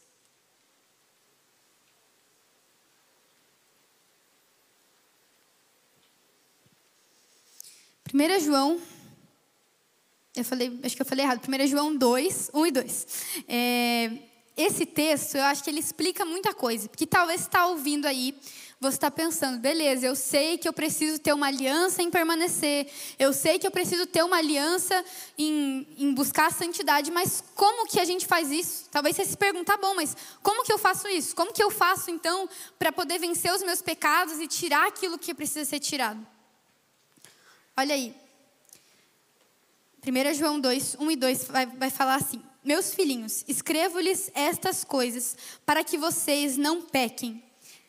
João, acho que eu falei errado, 1 João 2, 1 e 2. Esse texto, eu acho que ele explica muita coisa, porque talvez você está ouvindo aí, você está pensando, beleza, eu sei que eu preciso ter uma aliança em permanecer, eu sei que eu preciso ter uma aliança em buscar a santidade, mas como que a gente faz isso? Talvez você se pergunte, tá bom, mas como que eu faço isso? Como que eu faço então para poder vencer os meus pecados e tirar aquilo que precisa ser tirado? Olha aí, 1 João 2, 1 e 2 vai falar assim, meus filhinhos, escrevo-lhes estas coisas para que vocês não pequem.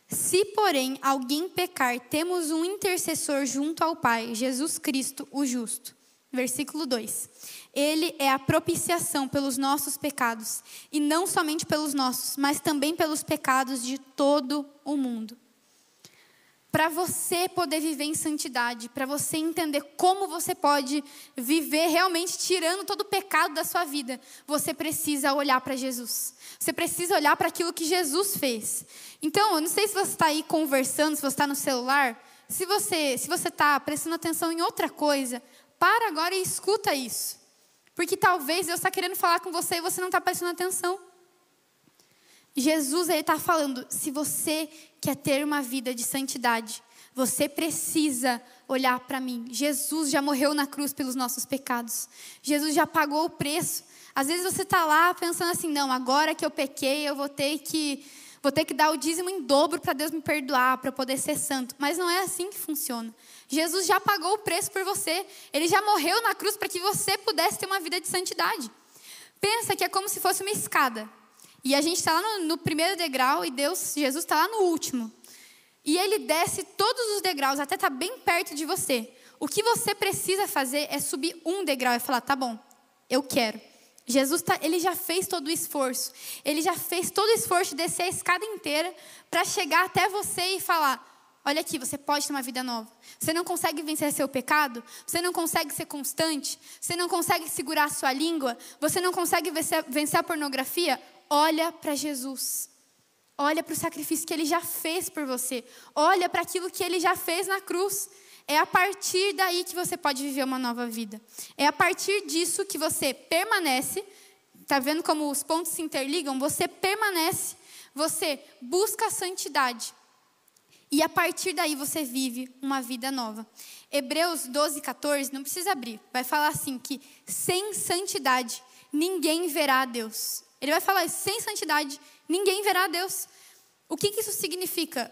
Se, porém, alguém pecar, temos um intercessor junto ao Pai, Jesus Cristo, o justo. Versículo 2. Ele é a propiciação pelos nossos pecados, e não somente pelos nossos, mas também pelos pecados de todo o mundo. Para você poder viver em santidade, para você entender como você pode viver realmente tirando todo o pecado da sua vida, você precisa olhar para Jesus. Você precisa olhar para aquilo que Jesus fez. Então, eu não sei se você está aí conversando, se você está no celular, se você está prestando atenção em outra coisa, para agora e escuta isso. Porque talvez Deus está querendo falar com você e você não está prestando atenção. Jesus está falando, se você quer ter uma vida de santidade, você precisa olhar para mim. Jesus já morreu na cruz pelos nossos pecados. Jesus já pagou o preço. Às vezes você está lá pensando assim, não, agora que eu pequei, eu vou ter que dar o dízimo em dobro para Deus me perdoar, para eu poder ser santo. Mas não é assim que funciona. Jesus já pagou o preço por você. Ele já morreu na cruz para que você pudesse ter uma vida de santidade. Pensa que é como se fosse uma escada. E a gente está lá no primeiro degrau e Jesus está lá no último. E Ele desce todos os degraus, até estar bem perto de você. O que você precisa fazer é subir um degrau e falar, tá bom, eu quero. Jesus, Ele já fez todo o esforço. Ele já fez todo o esforço de descer a escada inteira para chegar até você e falar, olha aqui, você pode ter uma vida nova. Você não consegue vencer seu pecado? Você não consegue ser constante? Você não consegue segurar a sua língua? Você não consegue vencer a pornografia? Olha para Jesus. Olha para o sacrifício que Ele já fez por você. Olha para aquilo que Ele já fez na cruz. É a partir daí que você pode viver uma nova vida. É a partir disso que você permanece. Está vendo como os pontos se interligam? Você permanece. Você busca a santidade. E a partir daí você vive uma vida nova. Hebreus 12, 14, não precisa abrir. Vai falar assim que sem santidade ninguém verá a Deus. Ele vai falar, sem santidade, ninguém verá a Deus. O que isso significa?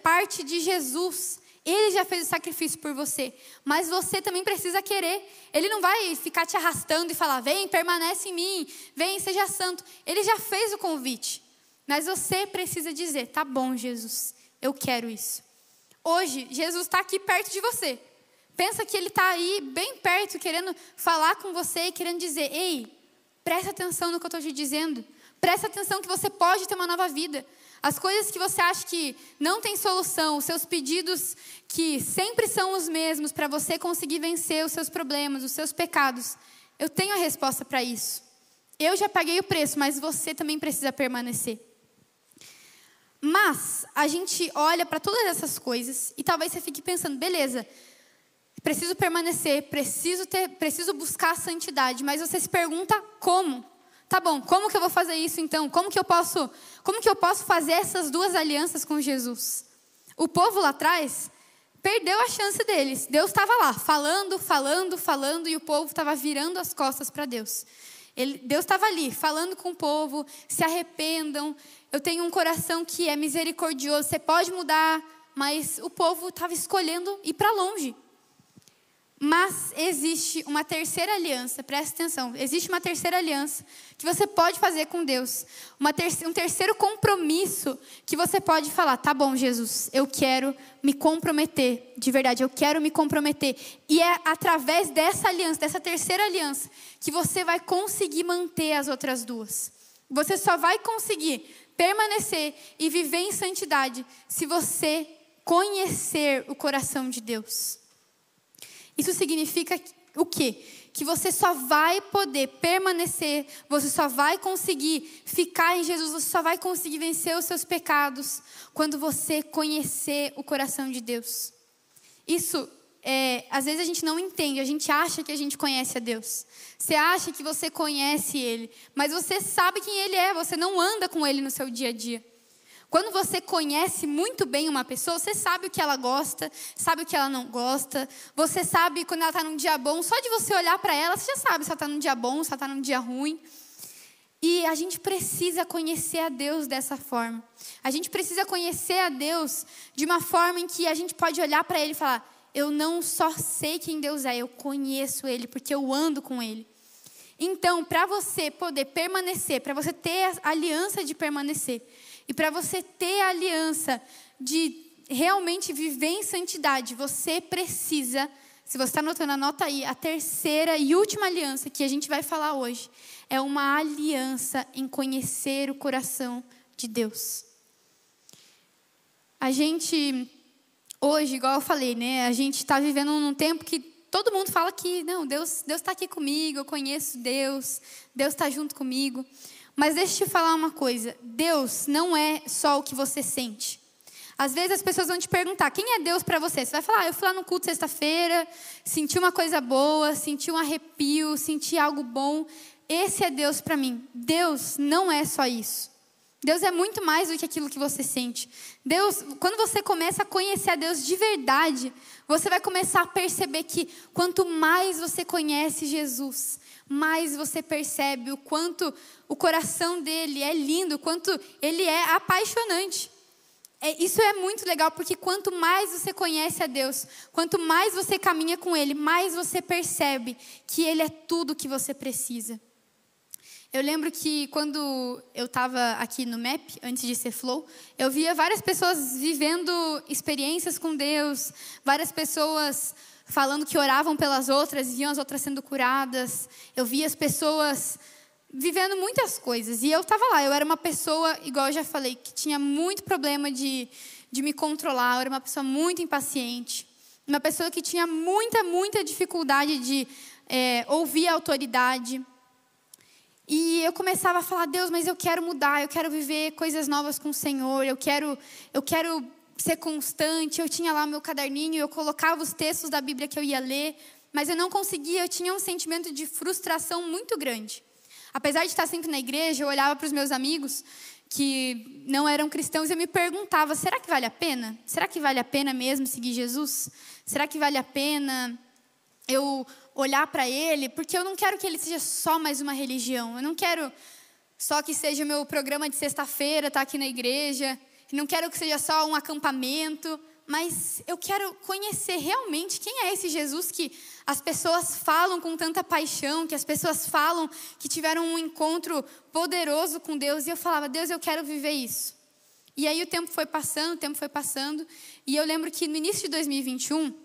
Parte de Jesus. Ele já fez o sacrifício por você. Mas você também precisa querer. Ele não vai ficar te arrastando e falar, vem, permanece em mim. Vem, seja santo. Ele já fez o convite. Mas você precisa dizer, tá bom, Jesus, eu quero isso. Hoje, Jesus está aqui perto de você. Pensa que Ele está aí, bem perto, querendo falar com você e querendo dizer, ei, presta atenção no que eu estou te dizendo. Presta atenção que você pode ter uma nova vida. As coisas que você acha que não tem solução, os seus pedidos que sempre são os mesmos para você conseguir vencer os seus problemas, os seus pecados. Eu tenho a resposta para isso. Eu já paguei o preço, mas você também precisa permanecer. Mas a gente olha para todas essas coisas e talvez você fique pensando, beleza, preciso permanecer, preciso buscar a santidade, mas você se pergunta como? Tá bom, como que eu vou fazer isso então? Como que eu posso fazer essas duas alianças com Jesus? O povo lá atrás perdeu a chance deles. Deus estava lá, falando, e o povo estava virando as costas para Deus. Deus estava ali, falando com o povo, se arrependam. Eu tenho um coração que é misericordioso, você pode mudar, mas o povo estava escolhendo ir para longe. Mas existe uma terceira aliança, presta atenção, existe uma terceira aliança que você pode fazer com Deus. Um terceiro compromisso que você pode falar, tá bom, Jesus, eu quero me comprometer, de verdade, eu quero me comprometer. E é através dessa aliança, dessa terceira aliança, que você vai conseguir manter as outras duas. Você só vai conseguir permanecer e viver em santidade se você conhecer o coração de Deus. Isso significa o quê? Que você só vai poder permanecer, você só vai conseguir ficar em Jesus, você só vai conseguir vencer os seus pecados quando você conhecer o coração de Deus. Isso, às vezes a gente não entende, a gente acha que a gente conhece a Deus. Você acha que você conhece Ele, mas você sabe quem Ele é, você não anda com Ele no seu dia a dia. Quando você conhece muito bem uma pessoa, você sabe o que ela gosta, sabe o que ela não gosta. Você sabe quando ela está num dia bom, só de você olhar para ela, você já sabe se ela está num dia bom, se ela está num dia ruim. E a gente precisa conhecer a Deus dessa forma. A gente precisa conhecer a Deus de uma forma em que a gente pode olhar para Ele e falar, eu não só sei quem Deus é, eu conheço Ele, porque eu ando com Ele. Então, para você poder permanecer, para você ter a aliança de permanecer, e para você ter a aliança de realmente viver em santidade, você precisa, se você está anotando, anota aí, a terceira e última aliança que a gente vai falar hoje, é uma aliança em conhecer o coração de Deus. A gente, hoje, igual eu falei, né, a gente está vivendo num tempo que todo mundo fala que, não, Deus está aqui comigo, eu conheço Deus está junto comigo. Mas deixa eu te falar uma coisa, Deus não é só o que você sente. Às vezes as pessoas vão te perguntar, quem é Deus para você? Você vai falar, eu fui lá no culto sexta-feira, senti uma coisa boa, senti um arrepio, senti algo bom. Esse é Deus para mim. Deus não é só isso. Deus é muito mais do que aquilo que você sente. Deus, quando você começa a conhecer a Deus de verdade, você vai começar a perceber que quanto mais você conhece Jesus, mais você percebe o quanto o coração dele é lindo, o quanto ele é apaixonante. Isso é muito legal, porque quanto mais você conhece a Deus, quanto mais você caminha com Ele, mais você percebe que Ele é tudo que você precisa. Eu lembro que quando eu estava aqui no MEP, antes de ser Flow, eu via várias pessoas vivendo experiências com Deus, várias pessoas falando que oravam pelas outras, viam as outras sendo curadas. Eu via as pessoas vivendo muitas coisas. E eu estava lá, eu era uma pessoa, igual eu já falei, que tinha muito problema de me controlar. Eu era uma pessoa muito impaciente. Uma pessoa que tinha muita dificuldade de ouvir a autoridade. E eu começava a falar, Deus, mas eu quero mudar, eu quero viver coisas novas com o Senhor, eu quero ser constante. Eu tinha lá o meu caderninho, eu colocava os textos da Bíblia que eu ia ler, mas eu não conseguia, eu tinha um sentimento de frustração muito grande. Apesar de estar sempre na igreja, eu olhava para os meus amigos que não eram cristãos e eu me perguntava, será que vale a pena? Será que vale a pena mesmo seguir Jesus? Será que vale a pena eu olhar para Ele? Porque eu não quero que Ele seja só mais uma religião. Eu não quero só que seja o meu programa de sexta-feira, estar aqui na igreja. Não quero que seja só um acampamento. Mas eu quero conhecer realmente quem é esse Jesus que as pessoas falam com tanta paixão, que as pessoas falam que tiveram um encontro poderoso com Deus. E eu falava, Deus, eu quero viver isso. E aí o tempo foi passando, e eu lembro que no início de 2021,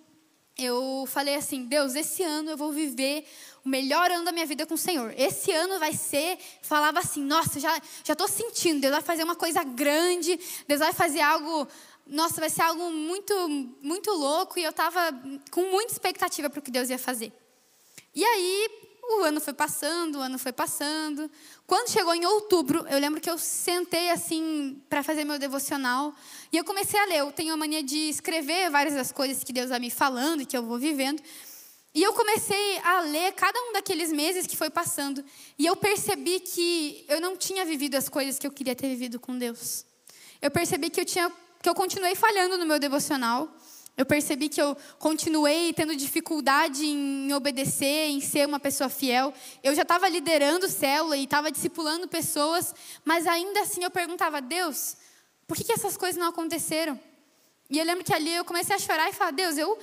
eu falei assim, Deus, esse ano eu vou viver o melhor ano da minha vida com o Senhor. Esse ano vai ser, falava assim, nossa, já estou sentindo, Deus vai fazer uma coisa grande, Deus vai fazer algo, nossa, vai ser algo muito, muito louco. E eu estava com muita expectativa para o que Deus ia fazer. E aí, o ano foi passando, Quando chegou em outubro, eu lembro que eu sentei assim para fazer meu devocional. E eu comecei a ler. Eu tenho a mania de escrever várias das coisas que Deus vai me falando e que eu vou vivendo. E eu comecei a ler cada um daqueles meses que foi passando. E eu percebi que eu não tinha vivido as coisas que eu queria ter vivido com Deus. Eu percebi que eu continuei falhando no meu devocional. Eu percebi que eu continuei tendo dificuldade em obedecer, em ser uma pessoa fiel. Eu já estava liderando célula e estava discipulando pessoas, mas ainda assim eu perguntava, Deus, por que essas coisas não aconteceram? E eu lembro que ali eu comecei a chorar e falar, Deus, eu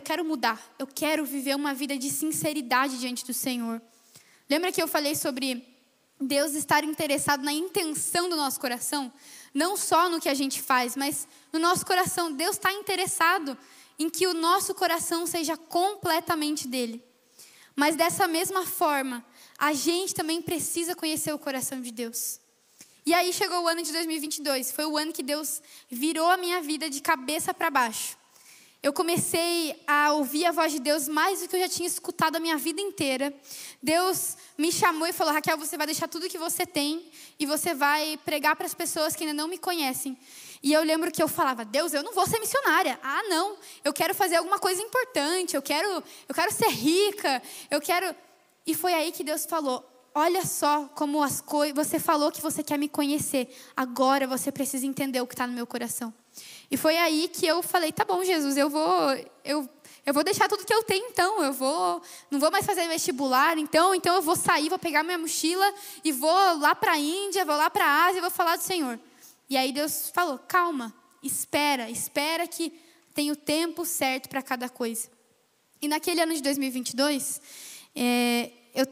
quero mudar. Eu quero viver uma vida de sinceridade diante do Senhor. Lembra que eu falei sobre Deus estar interessado na intenção do nosso coração? Não só no que a gente faz, mas no nosso coração. Deus está interessado em que o nosso coração seja completamente dele. Mas dessa mesma forma, a gente também precisa conhecer o coração de Deus. E aí chegou o ano de 2022. Foi o ano que Deus virou a minha vida de cabeça para baixo. Eu comecei a ouvir a voz de Deus mais do que eu já tinha escutado a minha vida inteira. Deus me chamou e falou, Raquel, você vai deixar tudo que você tem e você vai pregar para as pessoas que ainda não me conhecem. E eu lembro que eu falava, Deus, eu não vou ser missionária. Ah, não, eu quero fazer alguma coisa importante, eu quero ser rica, E foi aí que Deus falou, olha só como as coisas, você falou que você quer me conhecer. Agora você precisa entender o que está no meu coração. E foi aí que eu falei, tá bom, Jesus, eu vou deixar tudo que eu tenho, então. Não vou mais fazer vestibular, então eu vou sair, vou pegar minha mochila e vou lá para a Índia, vou lá para a Ásia e vou falar do Senhor. E aí Deus falou, calma, espera que tem o tempo certo para cada coisa. E naquele ano de 2022, eu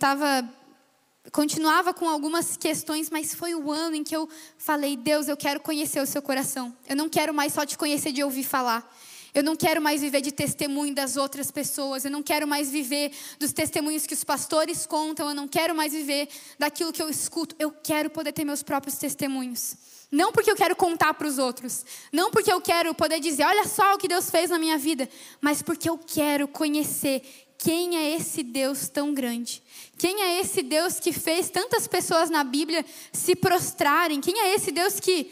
continuava com algumas questões, mas foi o ano em que eu falei, Deus, eu quero conhecer o seu coração. Eu não quero mais só te conhecer de ouvir falar. Eu não quero mais viver de testemunho das outras pessoas. Eu não quero mais viver dos testemunhos que os pastores contam. Eu não quero mais viver daquilo que eu escuto. Eu quero poder ter meus próprios testemunhos. Não porque eu quero contar para os outros. Não porque eu quero poder dizer, olha só o que Deus fez na minha vida. Mas porque eu quero conhecer quem é esse Deus tão grande. Quem é esse Deus que fez tantas pessoas na Bíblia se prostrarem? Quem é esse Deus que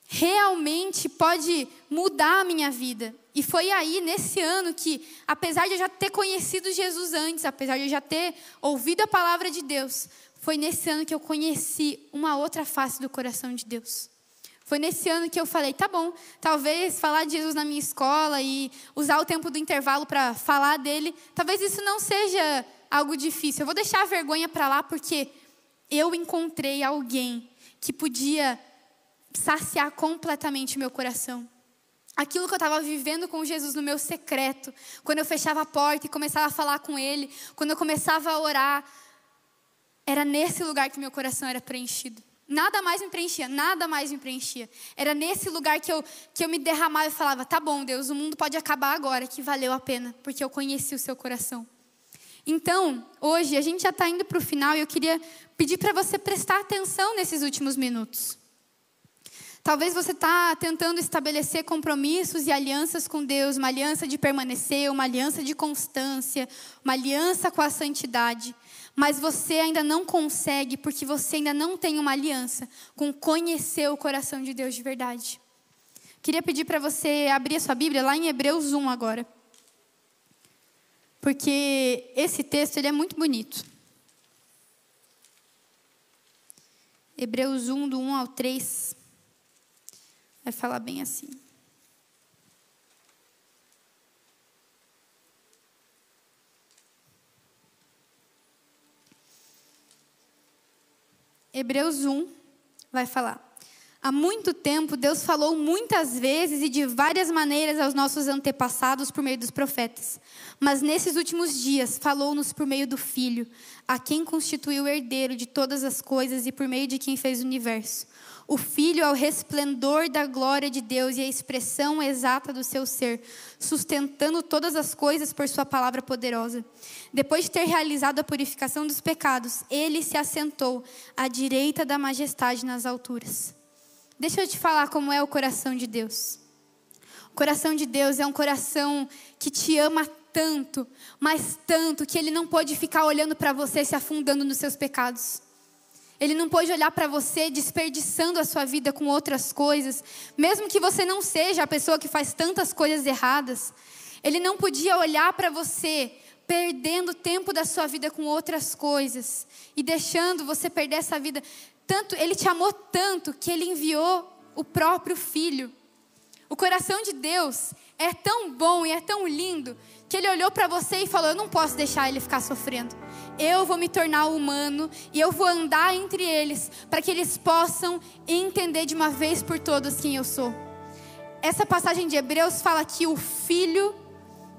realmente pode mudar a minha vida? E foi aí, nesse ano, que apesar de eu já ter conhecido Jesus antes, apesar de eu já ter ouvido a palavra de Deus, foi nesse ano que eu conheci uma outra face do coração de Deus. Foi nesse ano que eu falei, tá bom, talvez falar de Jesus na minha escola e usar o tempo do intervalo para falar dele, talvez isso não seja algo difícil. Eu vou deixar a vergonha para lá porque eu encontrei alguém que podia saciar completamente o meu coração. Aquilo que eu estava vivendo com Jesus no meu secreto, quando eu fechava a porta e começava a falar com Ele, quando eu começava a orar, era nesse lugar que meu coração era preenchido. Nada mais me preenchia. Era nesse lugar que eu me derramava e falava, tá bom, Deus, o mundo pode acabar agora, que valeu a pena, porque eu conheci o seu coração. Então, hoje, a gente já está indo para o final e eu queria pedir para você prestar atenção nesses últimos minutos. Talvez você está tentando estabelecer compromissos e alianças com Deus, uma aliança de permanecer, uma aliança de constância, uma aliança com a santidade. Mas você ainda não consegue porque você ainda não tem uma aliança com conhecer o coração de Deus de verdade. Queria pedir para você abrir a sua Bíblia lá em Hebreus 1 agora. Porque esse texto ele é muito bonito. Hebreus 1, do 1 ao 3. Vai falar bem assim. Hebreus 1 vai falar: Há muito tempo, Deus falou muitas vezes e de várias maneiras aos nossos antepassados por meio dos profetas. Mas nesses últimos dias, falou-nos por meio do Filho, a quem constituiu o herdeiro de todas as coisas e por meio de quem fez o universo. O Filho é o resplendor da glória de Deus e a expressão exata do seu ser, sustentando todas as coisas por sua palavra poderosa. Depois de ter realizado a purificação dos pecados, ele se assentou à direita da majestade nas alturas. Deixa eu te falar como é o coração de Deus. O coração de Deus é um coração que te ama tanto, mas tanto, que Ele não pode ficar olhando para você se afundando nos seus pecados. Ele não pode olhar para você desperdiçando a sua vida com outras coisas, mesmo que você não seja a pessoa que faz tantas coisas erradas. Ele não podia olhar para você perdendo tempo da sua vida com outras coisas e deixando você perder essa vida. Tanto, Ele te amou tanto que Ele enviou o próprio Filho. O coração de Deus é tão bom e é tão lindo que Ele olhou para você e falou: eu não posso deixar ele ficar sofrendo. Eu vou me tornar humano e eu vou andar entre eles para que eles possam entender de uma vez por todas quem eu sou. Essa passagem de Hebreus fala que o Filho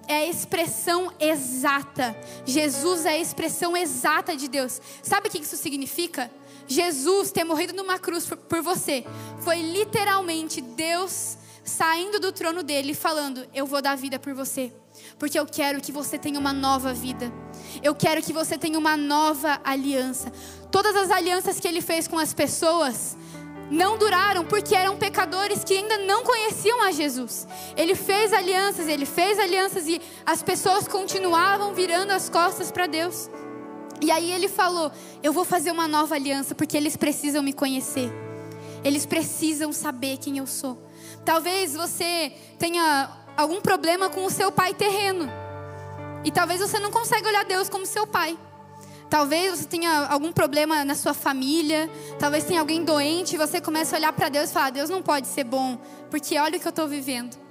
é a expressão exata. Jesus é a expressão exata de Deus. Sabe o que isso significa? Jesus ter morrido numa cruz por você foi literalmente Deus saindo do trono dele e falando: eu vou dar vida por você, porque eu quero que você tenha uma nova vida. Eu quero que você tenha uma nova aliança. Todas as alianças que ele fez com as pessoas não duraram porque eram pecadores que ainda não conheciam a Jesus. Ele fez alianças e as pessoas continuavam virando as costas para Deus. E aí ele falou: eu vou fazer uma nova aliança porque eles precisam me conhecer. Eles precisam saber quem eu sou. Talvez você tenha algum problema com o seu pai terreno. E talvez você não consiga olhar Deus como seu pai. Talvez você tenha algum problema na sua família. Talvez tenha alguém doente e você comece a olhar para Deus e falar: Deus não pode ser bom, porque olha o que eu estou vivendo.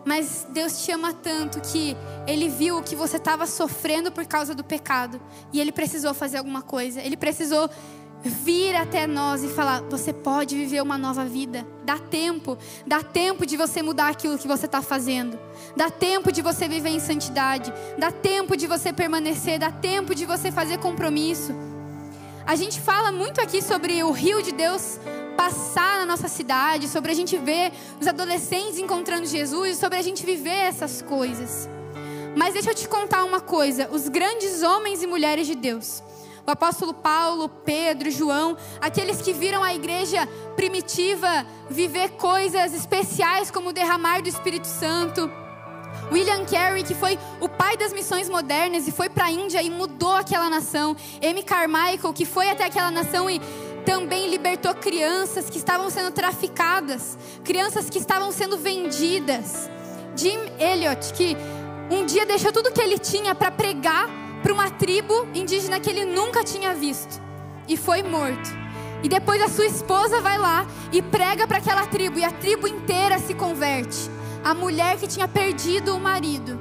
Mas Deus te ama tanto que Ele viu que você estava sofrendo por causa do pecado. E Ele precisou fazer alguma coisa. Ele precisou vir até nós e falar: você pode viver uma nova vida. Dá tempo de você mudar aquilo que você está fazendo. Dá tempo de você viver em santidade. Dá tempo de você permanecer. Dá tempo de você fazer compromisso. A gente fala muito aqui sobre o rio de Deus passar na nossa cidade, sobre a gente ver os adolescentes encontrando Jesus, sobre a gente viver essas coisas. Mas deixa eu te contar uma coisa: os grandes homens e mulheres de Deus, o apóstolo Paulo, Pedro, João, aqueles que viram a igreja primitiva viver coisas especiais como o derramar do Espírito Santo, William Carey, que foi o pai das missões modernas e foi para a Índia e mudou aquela nação, Amy Carmichael, que foi até aquela nação e também libertou crianças que estavam sendo traficadas, crianças que estavam sendo vendidas, Jim Elliot, que um dia deixou tudo que ele tinha para pregar para uma tribo indígena que ele nunca tinha visto e foi morto. E depois a sua esposa vai lá e prega para aquela tribo e a tribo inteira se converte. A mulher que tinha perdido o marido.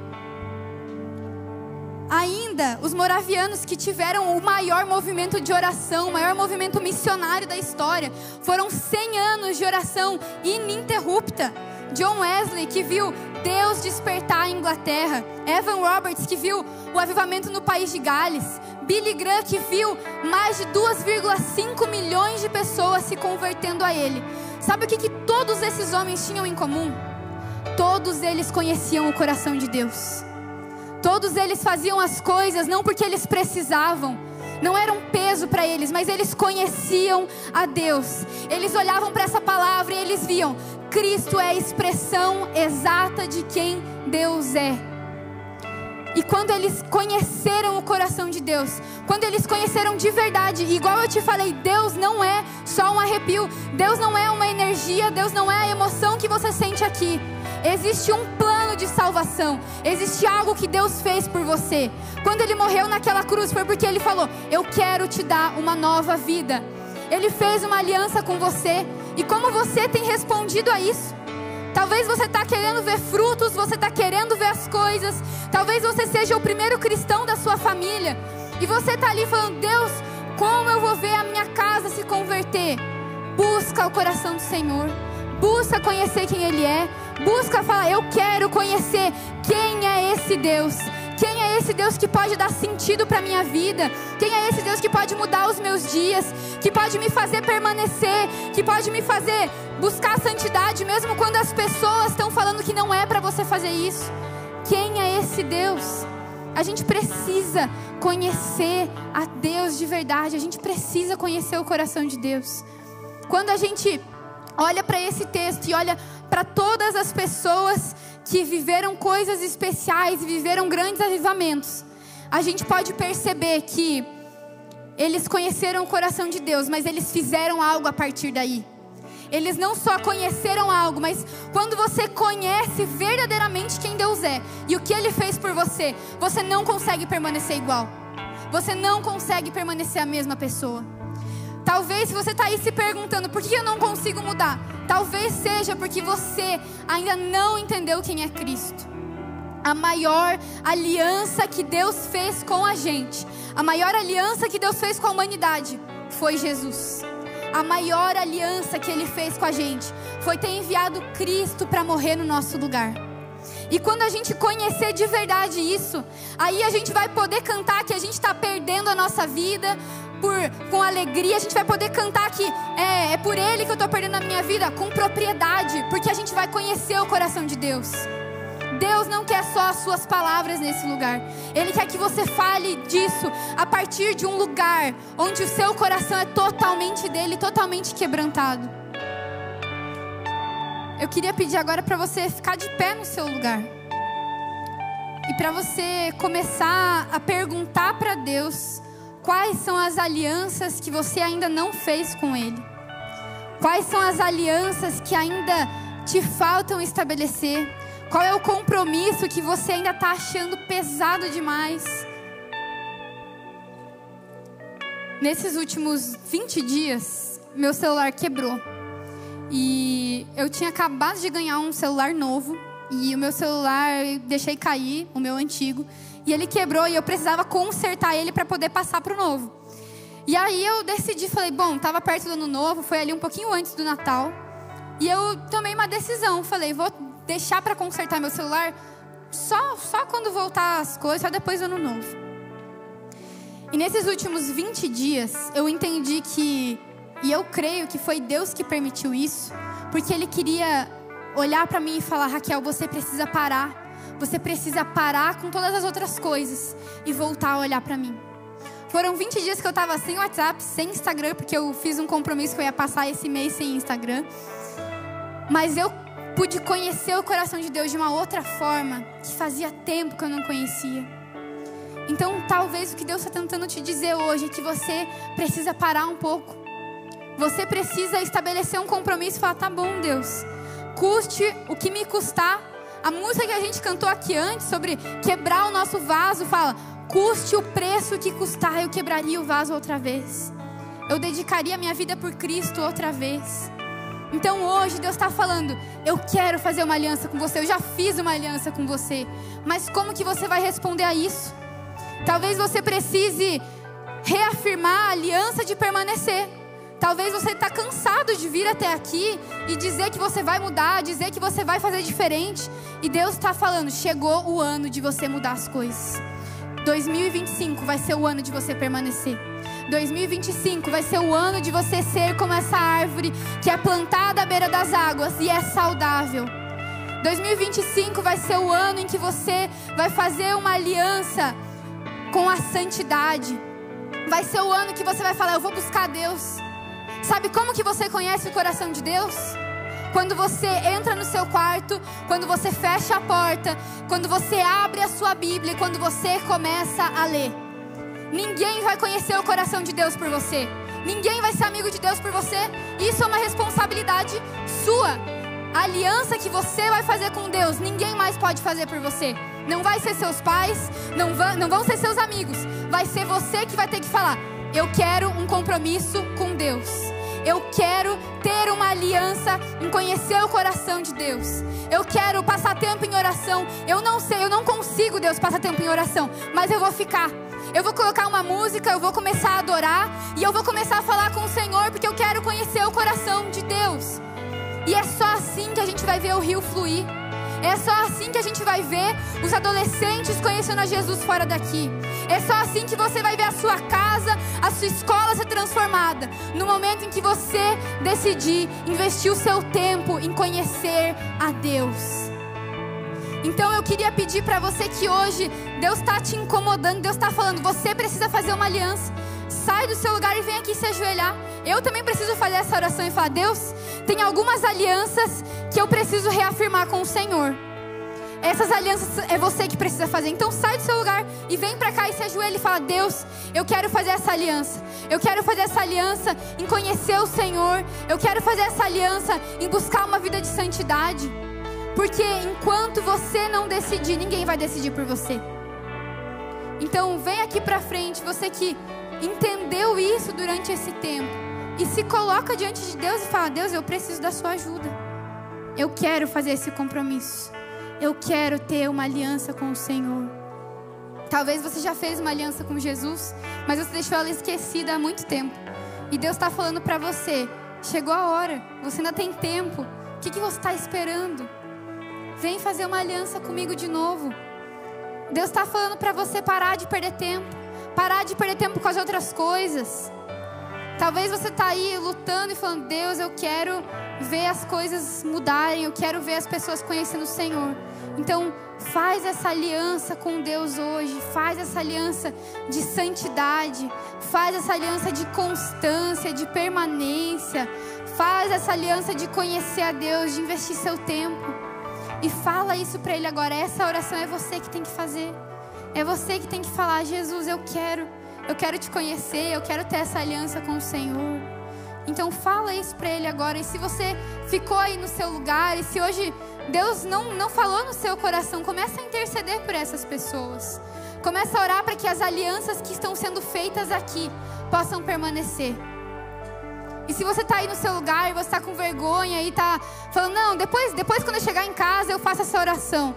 Ainda os moravianos, que tiveram o maior movimento de oração, o maior movimento missionário da história, foram 100 anos de oração ininterrupta. John Wesley, que viu Deus despertar a Inglaterra. Evan Roberts, que viu o avivamento no país de Gales. Billy Graham, que viu mais de 2,5 milhões de pessoas se convertendo a ele. Sabe o que todos esses homens tinham em comum? Todos eles conheciam o coração de Deus. Todos eles faziam as coisas não porque eles precisavam, não era um peso para eles, mas eles conheciam a Deus. Eles olhavam para essa palavra e eles viam: Cristo é a expressão exata de quem Deus é. E quando eles conheceram o coração de Deus, quando eles conheceram de verdade, igual eu te falei, Deus não é só um arrepio, Deus não é uma energia, Deus não é a emoção que você sente aqui. Existe um plano de salvação. Existe algo que Deus fez por você. Quando Ele morreu naquela cruz foi porque Ele falou: eu quero te dar uma nova vida. Ele fez uma aliança com você. E como você tem respondido a isso? Talvez você está querendo ver frutos, você está querendo ver as coisas. Talvez você seja o primeiro cristão da sua família e você está ali falando: Deus, como eu vou ver a minha casa se converter? busca o coração do Senhor. Busca conhecer quem Ele é. Busca falar, eu quero conhecer quem é esse Deus. Quem é esse Deus que pode dar sentido para a minha vida? Quem é esse Deus que pode mudar os meus dias? Que pode me fazer permanecer? Que pode me fazer buscar a santidade mesmo quando as pessoas estão falando que não é para você fazer isso? Quem é esse Deus? A gente precisa conhecer a Deus de verdade. A gente precisa conhecer o coração de Deus. Quando a gente olha para esse texto e olha para todas as pessoas que viveram coisas especiais e viveram grandes avivamentos, a gente pode perceber que eles conheceram o coração de Deus, mas eles fizeram algo a partir daí. Eles não só conheceram algo, mas quando você conhece verdadeiramente quem Deus é e o que Ele fez por você, você não consegue permanecer igual. Você não consegue permanecer a mesma pessoa. Talvez se você está aí se perguntando, por que eu não consigo mudar? Talvez seja porque você ainda não entendeu quem é Cristo. A maior aliança que Deus fez com a gente, a maior aliança que Deus fez com a humanidade, foi Jesus. A maior aliança que Ele fez com a gente foi ter enviado Cristo para morrer no nosso lugar. E quando a gente conhecer de verdade isso, aí a gente vai poder cantar que a gente está perdendo a nossa vida com alegria. A gente vai poder cantar que é por Ele que eu estou perdendo a minha vida, com propriedade, porque a gente vai conhecer o coração de Deus. Deus não quer só as suas palavras nesse lugar. Ele quer que você fale disso a partir de um lugar onde o seu coração é totalmente dele, totalmente quebrantado. Eu queria pedir agora para você ficar de pé no seu lugar. E para você começar a perguntar para Deus quais são as alianças que você ainda não fez com Ele. Quais são as alianças que ainda te faltam estabelecer. Qual é o compromisso que você ainda está achando pesado demais? Nesses últimos 20 dias, meu celular quebrou. E eu tinha acabado de ganhar um celular novo. E o meu celular, eu deixei cair, o meu antigo. E ele quebrou e eu precisava consertar ele para poder passar para o novo. E aí eu decidi, falei, bom, estava perto do ano novo, foi ali um pouquinho antes do Natal. E eu tomei uma decisão, falei, vou deixar para consertar meu celular só quando voltar as coisas, só depois do ano novo. E nesses últimos 20 dias, eu entendi que, e eu creio que foi Deus que permitiu isso, porque Ele queria olhar para mim e falar, Raquel, você precisa parar. Você precisa parar com todas as outras coisas e voltar a olhar para mim. Foram 20 dias que eu estava sem WhatsApp, sem Instagram, porque eu fiz um compromisso que eu ia passar esse mês sem Instagram. Mas eu pude conhecer o coração de Deus de uma outra forma, que fazia tempo que eu não conhecia. Então, talvez o que Deus está tentando te dizer hoje é que você precisa parar um pouco. Você precisa estabelecer um compromisso e falar, tá bom, Deus, custe o que me custar. A música que a gente cantou aqui antes, sobre quebrar o nosso vaso, fala, custe o preço que custar, eu quebraria o vaso outra vez. Eu dedicaria a minha vida por Cristo outra vez. Então hoje Deus está falando, eu quero fazer uma aliança com você, eu já fiz uma aliança com você. Mas como que você vai responder a isso? Talvez você precise reafirmar a aliança de permanecer. Talvez você está cansado de vir até aqui e dizer que você vai mudar, dizer que você vai fazer diferente. E Deus está falando, chegou o ano de você mudar as coisas. 2025 vai ser o ano de você permanecer. 2025 vai ser o ano de você ser como essa árvore que é plantada à beira das águas e é saudável. 2025 vai ser o ano em que você vai fazer uma aliança com a santidade. Vai ser o ano que você vai falar, eu vou buscar Deus. Sabe como que você conhece o coração de Deus? Quando você entra no seu quarto, quando você fecha a porta, quando você abre a sua Bíblia, quando você começa a ler. Ninguém vai conhecer o coração de Deus por você. Ninguém vai ser amigo de Deus por você. Isso é uma responsabilidade sua. A aliança que você vai fazer com Deus, ninguém mais pode fazer por você. Não vai ser seus pais, não vão ser seus amigos. Vai ser você que vai ter que falar, eu quero um compromisso com Deus. Eu quero ter uma aliança em conhecer o coração de Deus. Eu quero passar tempo em oração. Eu não sei, eu não consigo, Deus, passar tempo em oração, mas eu vou ficar. eu vou colocar uma música, eu vou começar a adorar e eu vou começar a falar com o Senhor, porque eu quero conhecer o coração de Deus. E é só assim que a gente vai ver o rio fluir. É só assim que a gente vai ver os adolescentes conhecendo a Jesus fora daqui. É só assim que você vai ver a sua casa, a sua escola ser transformada. No momento em que você decidir investir o seu tempo em conhecer a Deus. Então eu queria pedir para você que hoje Deus está te incomodando, Deus está falando, você precisa fazer uma aliança. Sai do seu lugar e vem aqui se ajoelhar. Eu também preciso fazer essa oração e falar, Deus, tem algumas alianças que eu preciso reafirmar com o Senhor. Essas alianças é você que precisa fazer. Então sai do seu lugar e vem para cá e se ajoelha e fala, Deus, eu quero fazer essa aliança. Eu quero fazer essa aliança em conhecer o Senhor. Eu quero fazer essa aliança em buscar uma vida de santidade. Porque enquanto você não decidir, ninguém vai decidir por você. Então vem aqui para frente, você que entendeu isso durante esse tempo, e se coloca diante de Deus e fala, Deus, eu preciso da sua ajuda. Eu quero fazer esse compromisso. Eu quero ter uma aliança com o Senhor. Talvez você já fez uma aliança com Jesus, mas você deixou ela esquecida há muito tempo. E Deus está falando para você, chegou a hora, você ainda tem tempo. O que você está esperando? Vem fazer uma aliança comigo de novo. Deus está falando para você parar de perder tempo. Parar de perder tempo com as outras coisas. Talvez você está aí lutando e falando, Deus, eu quero ver as coisas mudarem. Eu quero ver as pessoas conhecendo o Senhor. Então faz essa aliança com Deus hoje. Faz essa aliança de santidade. Faz essa aliança de constância, de permanência. Faz essa aliança de conhecer a Deus, de investir seu tempo. E fala isso para Ele agora. Essa oração é você que tem que fazer. É você que tem que falar, Jesus, eu quero te conhecer, eu quero ter essa aliança com o Senhor. Então fala isso para Ele agora. E se você ficou aí no seu lugar, e se hoje Deus não falou no seu coração, começa a interceder por essas pessoas. Começa a orar para que as alianças que estão sendo feitas aqui possam permanecer. E se você está aí no seu lugar e você está com vergonha e está falando, não, depois quando eu chegar em casa eu faço essa oração.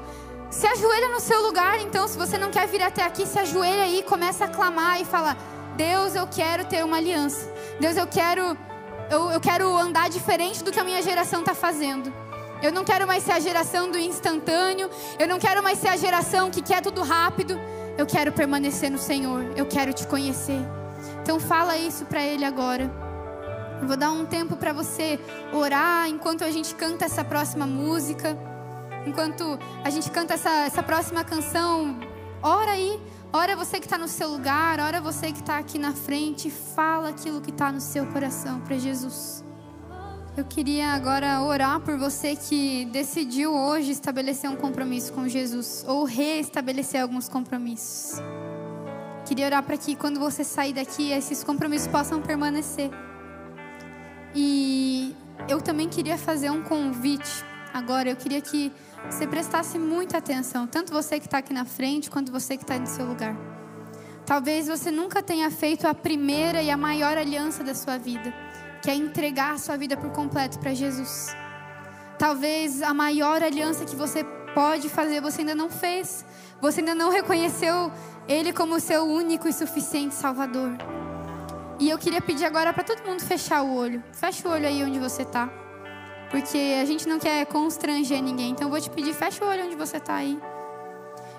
Se ajoelha no seu lugar, então, se você não quer vir até aqui, se ajoelha aí, começa a clamar e fala, Deus, eu quero ter uma aliança. Deus, eu quero andar diferente do que a minha geração está fazendo. Eu não quero mais ser a geração do instantâneo. Eu não quero mais ser a geração que quer tudo rápido. Eu quero permanecer no Senhor. Eu quero te conhecer. Então fala isso para Ele agora. Eu vou dar um tempo para você orar enquanto a gente canta essa próxima música. Enquanto a gente canta essa próxima canção, ora aí. Ora você que está no seu lugar, ora você que está aqui na frente. Fala aquilo que está no seu coração para Jesus. Eu queria agora orar por você que decidiu hoje estabelecer um compromisso com Jesus. Ou reestabelecer alguns compromissos. Queria orar para que quando você sair daqui, esses compromissos possam permanecer. E eu também queria fazer um convite. Agora, eu queria que você prestasse muita atenção, tanto você que está aqui na frente, quanto você que está no seu lugar. Talvez você nunca tenha feito a primeira e a maior aliança da sua vida, que é entregar a sua vida por completo para Jesus. Talvez a maior aliança que você pode fazer, você ainda não fez. Você ainda não reconheceu Ele como seu único e suficiente Salvador. E eu queria pedir agora para todo mundo fechar o olho. Fecha o olho aí onde você está. Porque a gente não quer constranger ninguém. Então eu vou te pedir, fecha o olho onde você está aí.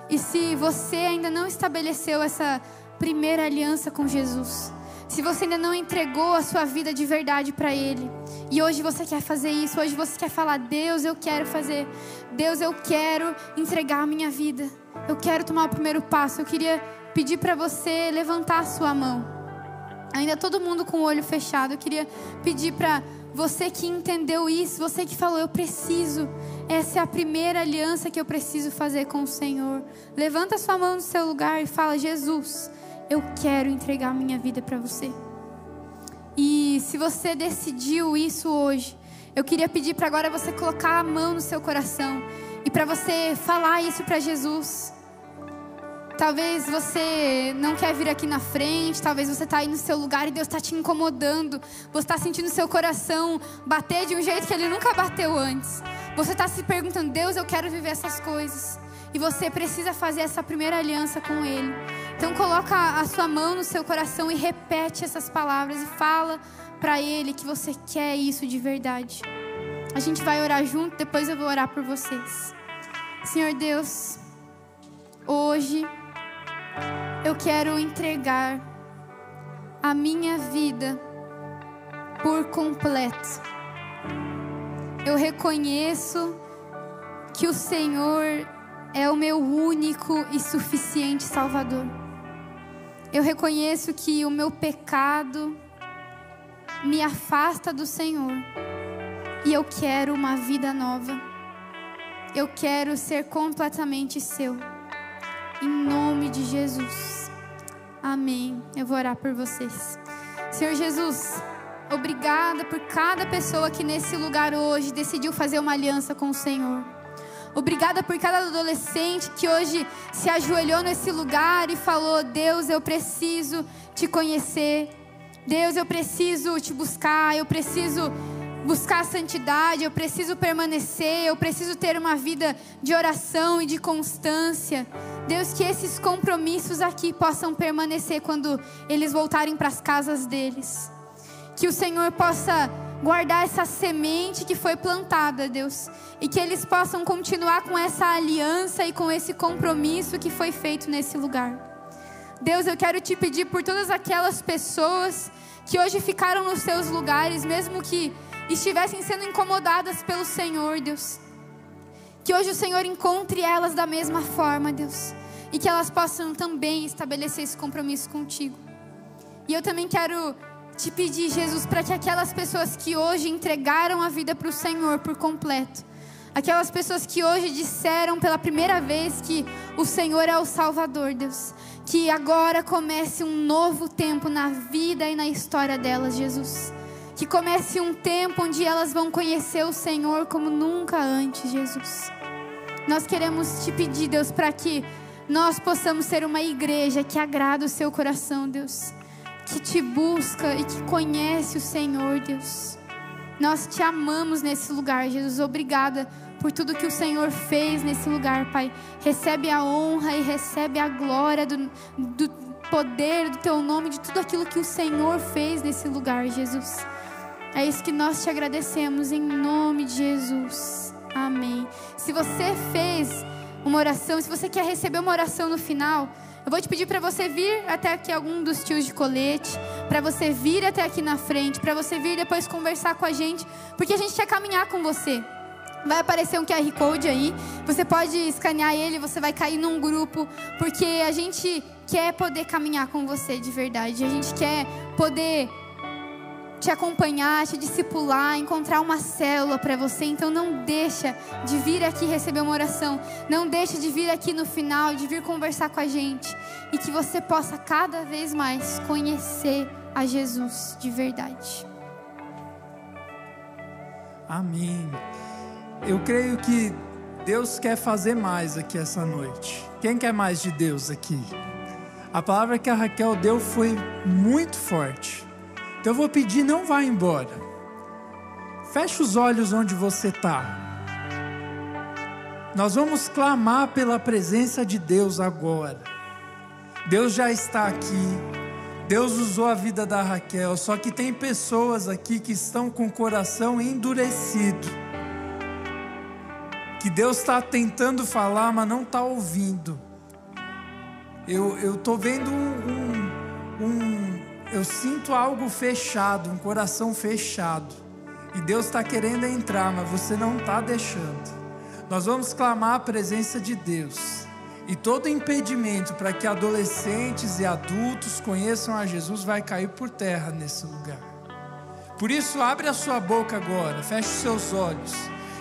E se você ainda não estabeleceu essa primeira aliança com Jesus, se você ainda não entregou a sua vida de verdade para Ele, e hoje você quer fazer isso, hoje você quer falar, Deus, eu quero fazer. Deus, eu quero entregar a minha vida. Eu quero tomar o primeiro passo. Eu queria pedir para você levantar a sua mão. Ainda todo mundo com o olho fechado. Eu queria pedir para você que entendeu isso, você que falou, eu preciso, essa é a primeira aliança que eu preciso fazer com o Senhor. Levanta a sua mão no seu lugar e fala, Jesus, eu quero entregar a minha vida para você. E se você decidiu isso hoje, eu queria pedir para agora você colocar a mão no seu coração e para você falar isso para Jesus. Talvez você não quer vir aqui na frente, talvez você está aí no seu lugar e Deus está te incomodando. Você está sentindo seu coração bater de um jeito que ele nunca bateu antes. Você está se perguntando, Deus, eu quero viver essas coisas. E você precisa fazer essa primeira aliança com Ele. Então coloca a sua mão no seu coração e repete essas palavras e fala para Ele que você quer isso de verdade. A gente vai orar junto, depois eu vou orar por vocês. Senhor Deus, hoje eu quero entregar a minha vida por completo. Eu reconheço que o Senhor é o meu único e suficiente Salvador. Eu reconheço que o meu pecado me afasta do Senhor. E eu quero uma vida nova. Eu quero ser completamente seu. Em nome de Jesus. Amém. Eu vou orar por vocês. Senhor Jesus, obrigada por cada pessoa que nesse lugar hoje decidiu fazer uma aliança com o Senhor. Obrigada por cada adolescente que hoje se ajoelhou nesse lugar e falou: Deus, eu preciso te conhecer. Deus, eu preciso te buscar. Eu preciso buscar a santidade. Eu preciso permanecer. Eu preciso ter uma vida de oração e de constância. Deus, que esses compromissos aqui possam permanecer quando eles voltarem para as casas deles. Que o Senhor possa guardar essa semente que foi plantada, Deus. E que eles possam continuar com essa aliança e com esse compromisso que foi feito nesse lugar. Deus, eu quero te pedir por todas aquelas pessoas que hoje ficaram nos seus lugares, mesmo que estivessem sendo incomodadas pelo Senhor, Deus. Que hoje o Senhor encontre elas da mesma forma, Deus. E que elas possam também estabelecer esse compromisso contigo. E eu também quero te pedir, Jesus, para que aquelas pessoas que hoje entregaram a vida para o Senhor por completo, aquelas pessoas que hoje disseram pela primeira vez que o Senhor é o Salvador, Deus, que agora comece um novo tempo na vida e na história delas, Jesus. Que comece um tempo onde elas vão conhecer o Senhor como nunca antes, Jesus. Nós queremos te pedir, Deus, para que nós possamos ser uma igreja que agrada o seu coração, Deus. Que te busca e que conhece o Senhor, Deus. Nós te amamos nesse lugar, Jesus. Obrigada por tudo que o Senhor fez nesse lugar, Pai. Recebe a honra e recebe a glória do poder do teu nome, de tudo aquilo que o Senhor fez nesse lugar, Jesus. É isso que nós te agradecemos em nome de Jesus. Amém. Se você fez uma oração, se você quer receber uma oração no final, eu vou te pedir para você vir até aqui algum dos tios de colete, para você vir até aqui na frente, para você vir depois conversar com a gente, porque a gente quer caminhar com você. Vai aparecer um QR Code aí, você pode escanear ele, você vai cair num grupo, porque a gente quer poder caminhar com você de verdade, a gente quer poder te acompanhar, te discipular, encontrar uma célula para você. Então não deixa de vir aqui receber uma oração, não deixa de vir aqui no final, de vir conversar com a gente, e que você possa cada vez mais conhecer a Jesus de verdade. Amém. Eu creio que Deus quer fazer mais aqui essa noite. Quem quer mais de Deus aqui? A palavra que a Raquel deu foi muito forte. Então eu vou pedir, não vá embora. Feche os olhos onde você está. Nós vamos clamar pela presença de Deus agora. Deus já está aqui. Deus usou a vida da Raquel. Só que tem pessoas aqui que estão com o coração endurecido. Que Deus está tentando falar, mas não está ouvindo. Eu estou vendo eu sinto algo fechado, um coração fechado. E Deus está querendo entrar, mas você não está deixando. Nós vamos clamar a presença de Deus. E todo impedimento para que adolescentes e adultos conheçam a Jesus vai cair por terra nesse lugar. Por isso, abre a sua boca agora, feche os seus olhos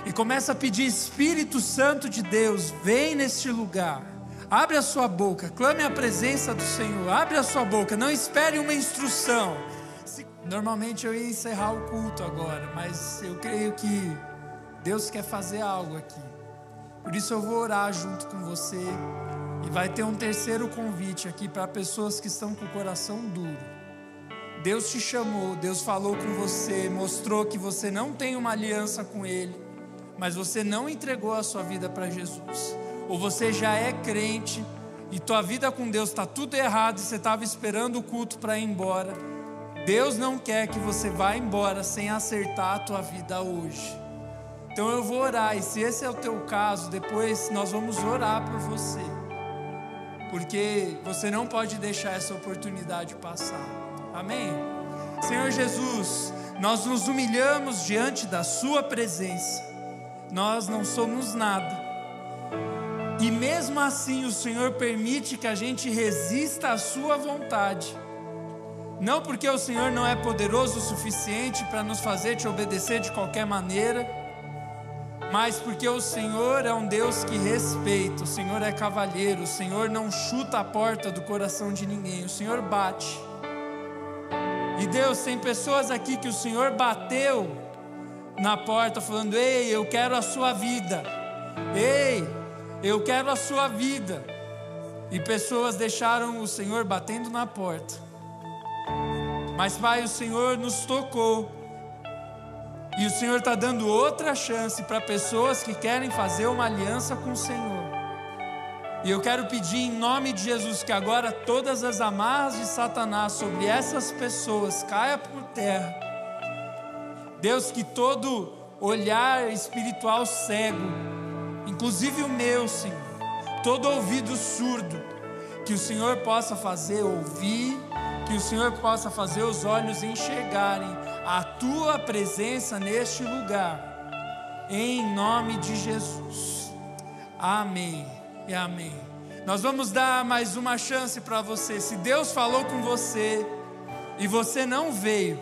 e começa a pedir: Espírito Santo de Deus, vem neste lugar. Abre a sua boca, clame a presença do Senhor. Abre a sua boca, não espere uma instrução. Normalmente eu ia encerrar o culto agora, mas eu creio que Deus quer fazer algo aqui. Por isso eu vou orar junto com você. E vai ter um terceiro convite aqui para pessoas que estão com o coração duro. Deus te chamou, Deus falou com você, mostrou que você não tem uma aliança com Ele, mas você não entregou a sua vida para Jesus. Ou você já é crente, e tua vida com Deus está tudo errado e você estava esperando o culto para ir embora, Deus não quer que você vá embora sem acertar a tua vida hoje. Então eu vou orar, e se esse é o teu caso, depois nós vamos orar por você, porque você não pode deixar essa oportunidade passar. Amém? Senhor Jesus, nós nos humilhamos diante da sua presença. Nós não somos nada, e mesmo assim o Senhor permite que a gente resista à sua vontade, não porque o Senhor não é poderoso o suficiente para nos fazer te obedecer de qualquer maneira, mas porque o Senhor é um Deus que respeita, o Senhor é cavalheiro, o Senhor não chuta a porta do coração de ninguém, o Senhor bate. E Deus, tem pessoas aqui que o Senhor bateu na porta falando: ei, eu quero a sua vida, ei, eu quero a sua vida, e pessoas deixaram o Senhor batendo na porta. Mas Pai, o Senhor nos tocou, e o Senhor está dando outra chance para pessoas que querem fazer uma aliança com o Senhor. E eu quero pedir em nome de Jesus que agora todas as amarras de Satanás sobre essas pessoas caia por terra. Deus, que todo olhar espiritual cego, inclusive o meu, Senhor, todo ouvido surdo, que o Senhor possa fazer ouvir, que o Senhor possa fazer os olhos enxergarem a tua presença neste lugar, em nome de Jesus. Amém e amém. Nós vamos dar mais uma chance para você. Se Deus falou com você e você não veio,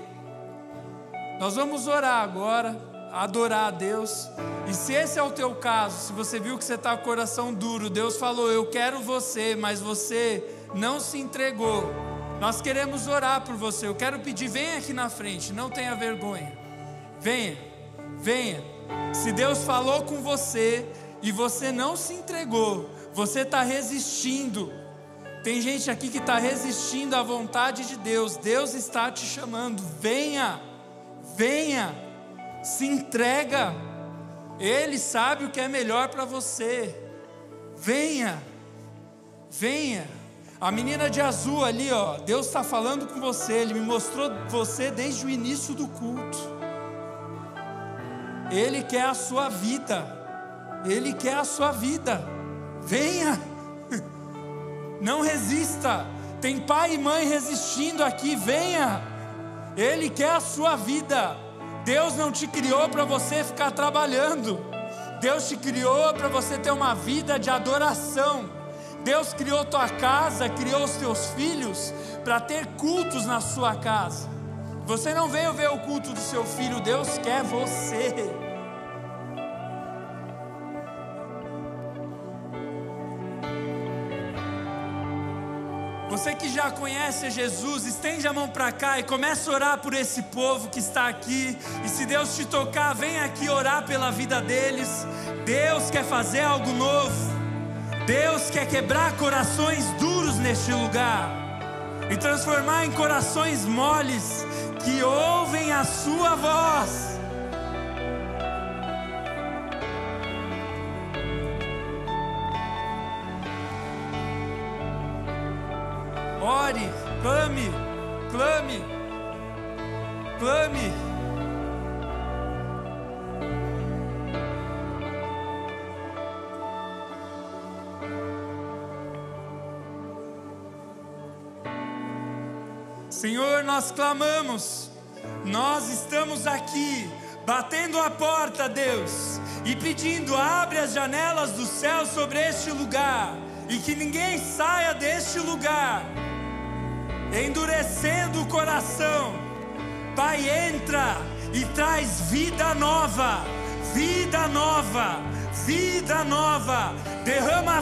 nós vamos orar agora, adorar a Deus. E se esse é o teu caso, se você viu que você está com o coração duro, Deus falou: eu quero você, mas você não se entregou, nós queremos orar por você. Eu quero pedir, venha aqui na frente, não tenha vergonha, venha, venha. Se Deus falou com você e você não se entregou, você está resistindo. Tem gente aqui que está resistindo à vontade de Deus. Deus está te chamando, venha, venha, se entrega. Ele sabe o que é melhor para você. Venha, venha. A menina de azul ali, ó, Deus está falando com você. Ele me mostrou você desde o início do culto. Ele quer a sua vida. Ele quer a sua vida. Venha. Não resista. Tem pai e mãe resistindo aqui. Venha. Ele quer a sua vida. Deus não te criou para você ficar trabalhando. Deus te criou para você ter uma vida de adoração. Deus criou tua casa, criou os teus filhos para ter cultos na sua casa. Você não veio ver o culto do seu filho, Deus quer você. Você que já conhece Jesus, estende a mão para cá e comece a orar por esse povo que está aqui. E se Deus te tocar, vem aqui orar pela vida deles. Deus quer fazer algo novo. Deus quer quebrar corações duros neste lugar e transformar em corações moles que ouvem a sua voz. Ore, clame, clame, clame. Senhor, nós clamamos, nós estamos aqui, batendo a porta, Deus, e pedindo: abre as janelas do céu sobre este lugar, e que ninguém saia deste lugar endurecendo o coração. Pai, entra e traz vida nova, vida nova, vida nova. Derrama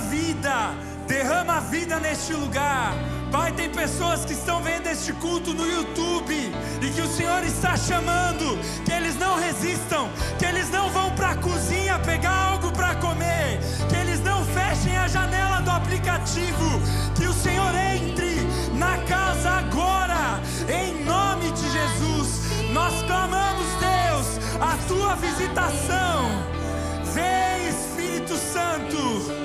vida neste lugar. Pai, tem pessoas que estão vendo este culto no YouTube e que o Senhor está chamando, que eles não resistam, que eles não vão para a cozinha pegar algo para comer, que eles não fechem a janela do aplicativo, que o Senhor entre na casa agora, em nome de Jesus. Nós clamamos, Deus, a tua visitação. Vem, Espírito Santo.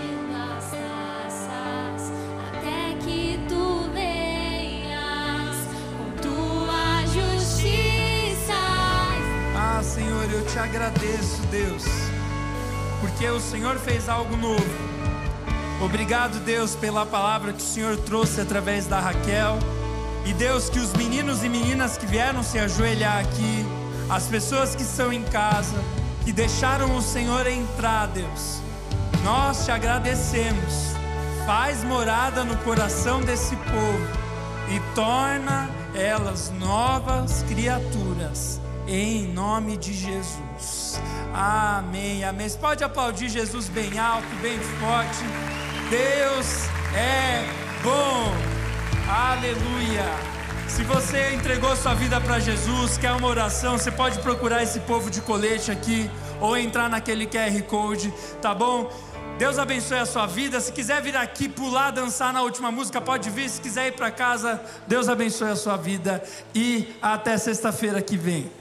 agradeço, Deus, porque o Senhor fez algo novo. Obrigado, Deus, pela palavra que o Senhor trouxe através da Raquel. E Deus, que os meninos e meninas que vieram se ajoelhar aqui, as pessoas que estão em casa, que deixaram o Senhor entrar, Deus, nós te agradecemos. Faz morada no coração desse povo e torna elas novas criaturas, em nome de Jesus. Amém, amém. Você pode aplaudir Jesus bem alto, bem forte. Deus é bom. Aleluia. Se você entregou sua vida para Jesus, quer uma oração, você pode procurar esse povo de colete aqui, ou entrar naquele QR Code, tá bom? Deus abençoe a sua vida. Se quiser vir aqui pular, dançar na última música, pode vir. Se quiser ir para casa, Deus abençoe a sua vida. E até sexta-feira que vem.